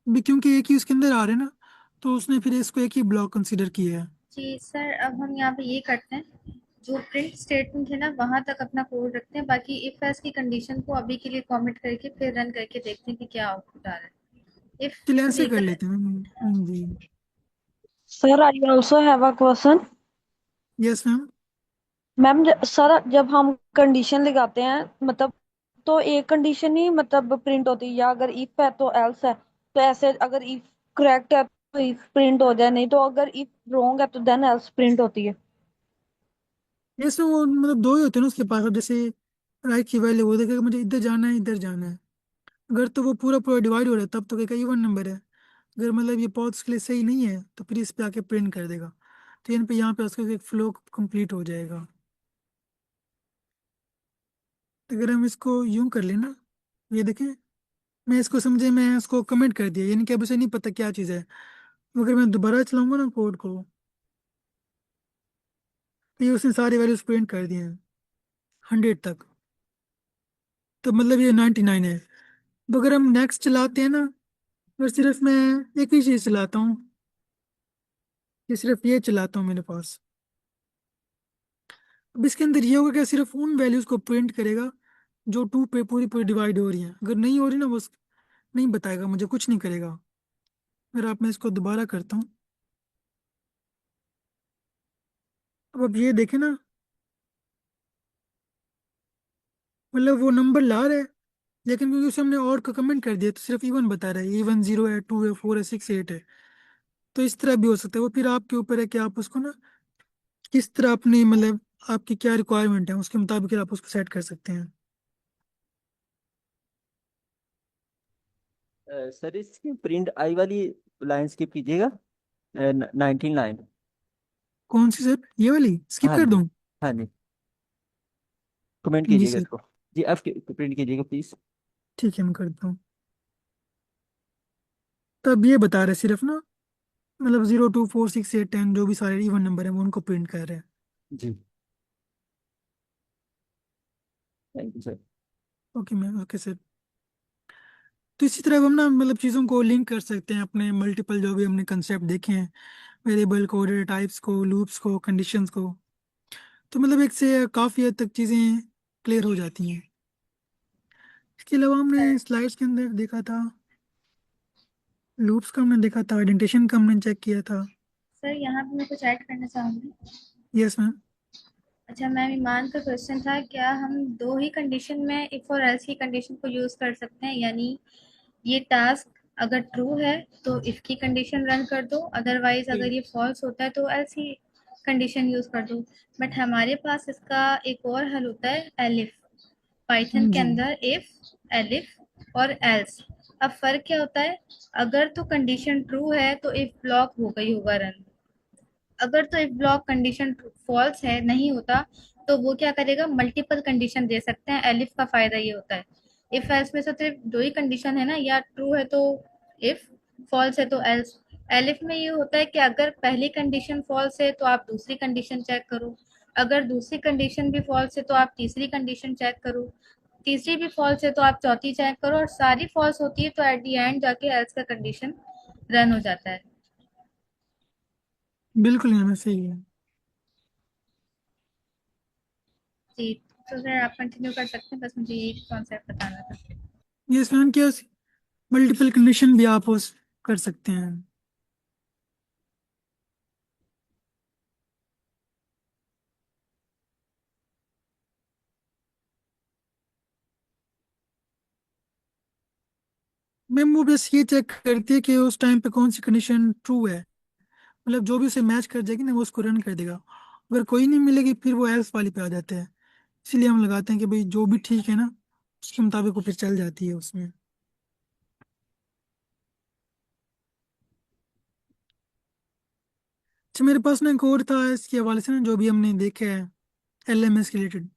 अभी क्योंकि एक ही उसके अंदर आ रहे हैं ना, तो उसने फिर इसको एक ही ब्लॉक कंसिडर किया है।
जी सर, अब हम यहाँ पे ये करते हैं, जो प्रिंट स्टेटमेंट है ना वहां तक अपना कोड रखते हैं, बाकी इफ एल्स की कंडीशन को अभी के लिए कमेंट करके फिर रन करके देखते हैं कि क्या आउटपुट आ रहा है। इफ
चलिए ऐसे कर
लेकर
लेते हैं। जी।
Sir I also have a question.
Yes ma'am.
Ma'am sir जब हम कंडीशन लगाते हैं मतलब, तो एक कंडीशन ही मतलब प्रिंट होती है, या अगर इफ है तो एल्स है? तो ऐसे अगर इफ करेक्ट है तो इफ प्रिंट हो जाए, नहीं तो अगर इफ रॉन्ग है तो देन एल्स प्रिंट होती है।
यस मैम, वो मतलब दो ही होते हैं ना उसके पास। अब जैसे राइट की वैल्यू वो देखेगा मुझे इधर जाना है इधर जाना है, अगर तो वो पूरा पूरा डिवाइड हो रहा है तब तो कहेगा इवन नंबर है। अगर मतलब ये पॉज के लिए सही नहीं है तो फिर इस पे आके प्रिंट कर देगा। तो यहाँ पे उसका एक फ्लो कंप्लीट हो जाएगा। तो अगर हम इसको यूं कर लें ना, ये देखें, मैं इसको समझे, मैं इसको कमेंट कर दिया, यानी कि अब उसे नहीं पता क्या चीज़ है। अगर मैं दोबारा चलाऊंगा ना कोड को, तो ये उसने सारी वैल्यूज प्रिंट कर दिए हैं 100 तक, तो मतलब ये 99 है। अब अगर हम नेक्स्ट चलाते हैं ना, और सिर्फ मैं एक ही चीज़ चलाता हूँ, ये सिर्फ ये चलाता हूँ मेरे पास, अब इसके अंदर ये होगा कि सिर्फ उन वैल्यूज को प्रिंट करेगा जो टू पे पूरी पूरी डिवाइड हो रही हैं। अगर नहीं हो रही ना, वो नहीं बताएगा मुझे, कुछ नहीं करेगा। अगर आप, मैं इसको दोबारा करता हूँ, अब आप ये देखें ना, मतलब वो नंबर ला रहा है, लेकिन क्योंकि उसे हमने और का कमेंट कर दिया तो सिर्फ इवन बता रहा है, इवन जीरो है, टू है, फोर है, सिक्स, एट है। तो इस तरह भी हो सकता है, वो फिर आपके ऊपर है कि आप उसको ना किस तरह अपनी मतलब आपकी क्या रिक्वायरमेंट है उसके मुताबिक आप उसको सेट कर सकते हैं।
सर इसकी प्रिंट आई वाली लाइन स्किप कीजिएगा, 19 लाइन।
कौन सी सर, ये वाली स्किप
हाँ
कर
जी।
दूं?
हाँ जी, कमेंट
जी
कीजिएगा
सर,
इसको। जी आप प्रिंट कीजिएगा प्लीज।
ठीक है मैं करता हूँ। तब ये बता रहे सिर्फ ना, मतलब 0 2 4 6 8 10 जो भी सारे इवन नंबर है वो उनको प्रिंट कर रहे हैं।
जी। Thank you sir.
Okay ma'am, okay sir. तो इसी तरह हम ना मतलब चीज़ों को लिंक कर सकते हैं अपने मल्टीपल जो भी हमने कंसेप्ट देखे हैं, वेरिएबल को, डेटा टाइप्स को, लूप्स को, कंडीशंस को। तो मतलब एक से काफ़ी हद तक चीज़ें क्लियर हो जाती हैं। इसके अलावा हमने स्लाइड्स के अंदर देखा था, लूप्स का हमने देखा था, आइडेंटिफिकेशन का हमने चेक किया था।
सर यहाँ पे मैं कुछ ऐड करना चाहूँगी।
Yes ma'am.
अच्छा मैम, ईमान का क्वेश्चन था, क्या हम दो ही कंडीशन में इफ और एल्स की कंडीशन को यूज कर सकते हैं? यानी ये टास्क अगर ट्रू है तो इफ की कंडीशन रन कर दो, अदरवाइज अगर ये फॉल्स होता है तो एल्स की कंडीशन यूज कर दो। बट हमारे पास इसका एक और हल होता है, एलिफ। पाइथन के
जी
अंदर इफ, एलिफ और एल्स। अब फर्क क्या होता है? अगर तो कंडीशन ट्रू है तो इफ ब्लॉक हो गई होगा रन। अगर तो इफ ब्लॉक कंडीशन फॉल्स है, नहीं होता, तो वो क्या करेगा, मल्टीपल कंडीशन दे सकते हैं। एलिफ का फायदा ये होता है। इफ एल्स में से सिर्फ दो ही कंडीशन है ना, या ट्रू है तो इफ, फॉल्स है तो एल्स। एलिफ में ये होता है कि अगर पहली कंडीशन फॉल्स है तो आप दूसरी कंडीशन चेक करो, अगर दूसरी कंडीशन भी फॉल्स है तो आप तीसरी कंडीशन चेक करो, तीसरी भी फॉल्स है तो आप चौथी चेक करो, और सारी फॉल्स होती है तो एट दी एंड जाके एल्स का कंडीशन रन हो जाता है।
बिल्कुल मैम, सही है।
जी, तो सर आप कंटिन्यू कर सकते हैं, बस मुझे ये कॉन्सेप्ट बताना था।
यस मैम, क्या मल्टीपल कंडीशन भी आप उस कर सकते हैं। मैम वो बस ये चेक करती है कि उस टाइम पे कौन सी कंडीशन ट्रू है, मतलब जो भी उसे मैच कर जाएगी ना वो उसको रन कर देगा। अगर कोई नहीं मिलेगी फिर वो एल्स वाली पे आ जाते हैं। इसीलिए हम लगाते हैं कि भाई जो भी ठीक है ना उसके मुताबिक वो फिर चल जाती है उसमें। अच्छा, मेरे पास ना एक और था इसके हवाले से ना, जो भी हमने देखे है एलएमएस के रिलेटेड,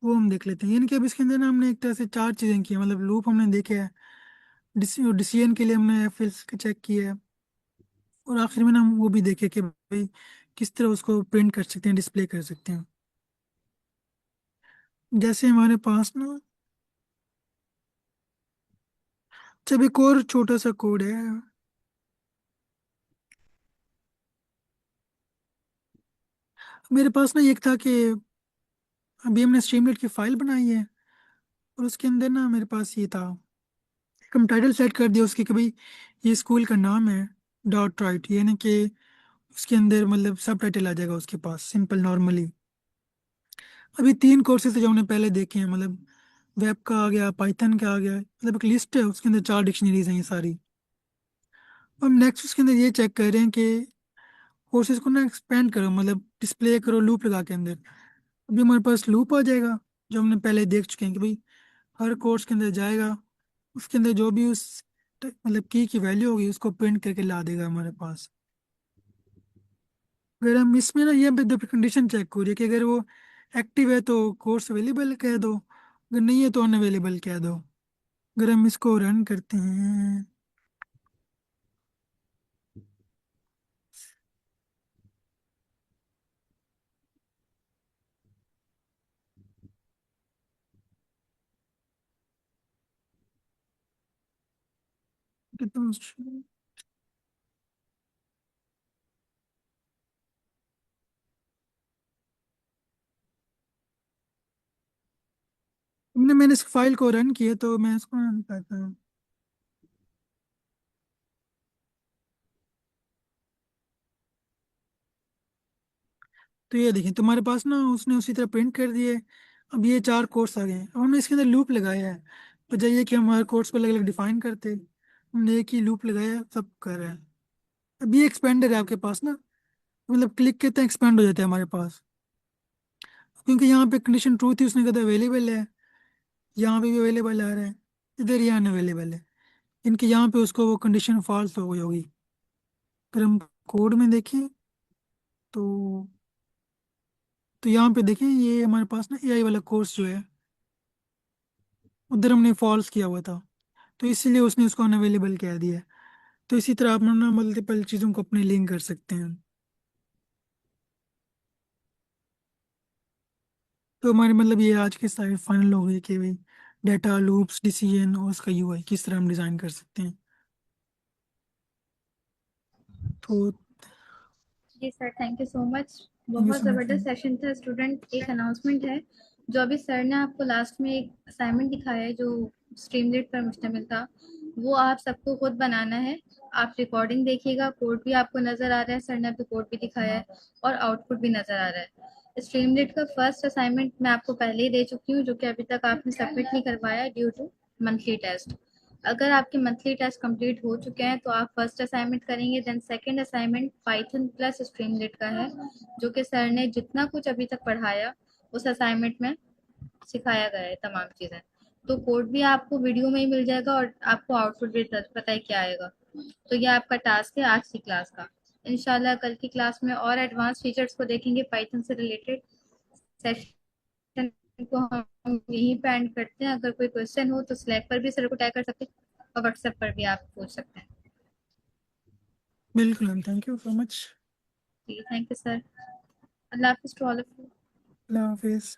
वो हम देख लेते हैं। यानी कि अब इसके अंदर ना हमने एक तरह से चार चीज़ें की हैं, मतलब लूप हमने देखे हैं, डिसीजन के लिए हमने एफएल्स का चेक किया है, और आखिर में ना हम वो भी देखे कि भाई किस तरह उसको प्रिंट कर सकते हैं, डिस्प्ले कर सकते हैं। जैसे हमारे पास ना जब एक और छोटा सा कोड है, मेरे पास ना एक था कि अभी हमने स्ट्रीमलेट की फाइल बनाई है, और उसके अंदर ना मेरे पास ये था, एक हम टाइटल सेट कर दिया उसके कि भाई ये स्कूल का नाम है, डॉट राइट, यानी कि उसके अंदर मतलब सब टाइटल आ जाएगा उसके पास सिंपल नॉर्मली। अभी तीन कोर्सेज जो हमने पहले देखे हैं, मतलब वेब का आ गया, पाइथन का आ गया, मतलब एक लिस्ट है उसके अंदर चार डिक्शनरीज हैं ये सारी। अब नेक्स्ट उसके अंदर ये चेक कर रहे हैं कि कोर्सेज को ना एक्सपेंड करो, मतलब डिस्प्ले करो लूप लगा के अंदर। अभी हमारे पास लूप आ जाएगा जो हमने पहले देख चुके हैं कि भाई हर कोर्स के अंदर जाएगा, उसके अंदर जो भी उस मतलब की वैल्यू होगी उसको प्रिंट करके ला देगा हमारे पास। अगर हम इसमें ना ये कंडीशन चेक हो रही है कि अगर वो एक्टिव है तो कोर्स अवेलेबल कह दो, अगर नहीं है तो अनअवेलेबल कह दो। अगर हम इसको रन करते हैं, तो मैंने इस फाइल को रन किया तो मैं इसको रन करता हूँ। तो ये देखिए तुम्हारे पास ना उसने उसी तरह प्रिंट कर दिए। अब ये चार कोर्स आ गए हैं, अब हमने इसके अंदर लूप लगाया है, बजाय ये कि हम हर कोर्स को अलग अलग डिफाइन करते, हमने एक ही लूप लगाया, सब कर रहे हैं। अब ये एक्सपेंडर है आपके पास ना, मतलब क्लिक करते हैं एक्सपेंड हो जाता है हमारे पास, क्योंकि यहाँ पे कंडीशन ट्रू थी, उसने कहा अवेलेबल है, यहाँ पे भी अवेलेबल आ रहा है, इधर ये अनअवेलेबल है, इनके यहाँ पे उसको वो कंडीशन फॉल्स हो गई होगी। अगर हम कोड में देखें तो यहाँ पे देखें ये हमारे पास ना एआई वाला कोर्स जो है उधर हमने फॉल्स किया हुआ था, तो इसीलिए उसने उसको अनअवेलेबल कह दिया है। तो इसी तरह आप ना मल्टीपल चीज़ों को अपने लिंक कर सकते हैं। तो हमारे मतलब ये आज के साइड फाइनल हो गई कि भाई डेटा लूप्स डिसीजन और उसका यूआई किस तरह हम डिज़ाइन कर सकते हैं। तो
जी sir, thank you so much.
Thank you
बहुत
सो मच।
ज़बरदस्त सेशन था स्टूडेंट। एक अनाउंसमेंट है जो अभी सर ने आपको लास्ट में एक असाइनमेंट दिखाया है जो स्ट्रीमलीट पर मुश्तमिल था, वो आप सबको खुद बनाना है। आप रिकॉर्डिंग देखिएगा, कोड भी आपको नज़र आ रहा है, सर ने अभी कोड भी दिखाया है और आउटपुट भी नज़र आ रहा है। स्ट्रीमलीट का फर्स्ट असाइनमेंट मैं आपको पहले ही दे चुकी हूँ, जो कि अभी तक आपने सबमिट नहीं करवाया ड्यू टू मंथली टेस्ट। अगर आपके मंथली टेस्ट कंप्लीट हो चुके हैं तो आप फर्स्ट असाइनमेंट करेंगे, then second assignment Python plus Streamlit का है, जो कि सर ने जितना कुछ अभी तक पढ़ाया उस असाइनमेंट में सिखाया गया है तमाम चीज़ें। तो कोड भी आपको वीडियो में ही मिल जाएगा और आपको आउटपुट भी पता है क्या आएगा। तो ये आपका टास्क है आज की क्लास का। इंशाल्लाह कल की क्लास में और एडवांस फीचर्स को देखेंगे पाइथन से रिलेटेड। सेशन को हम यहीं पे एंड करते हैं। अगर कोई क्वेश्चन हो तो स्लैक पर भी सर को टैग कर सकते हैं और व्हाट्सएप पर भी आप पूछ सकते हैं।
बिल्कुल, थैंक यू सो मच।
जी थैंक यू सर। अल्लाह हाफिज़ टू ऑल ऑफ यू।
अल्लाह हाफिज़।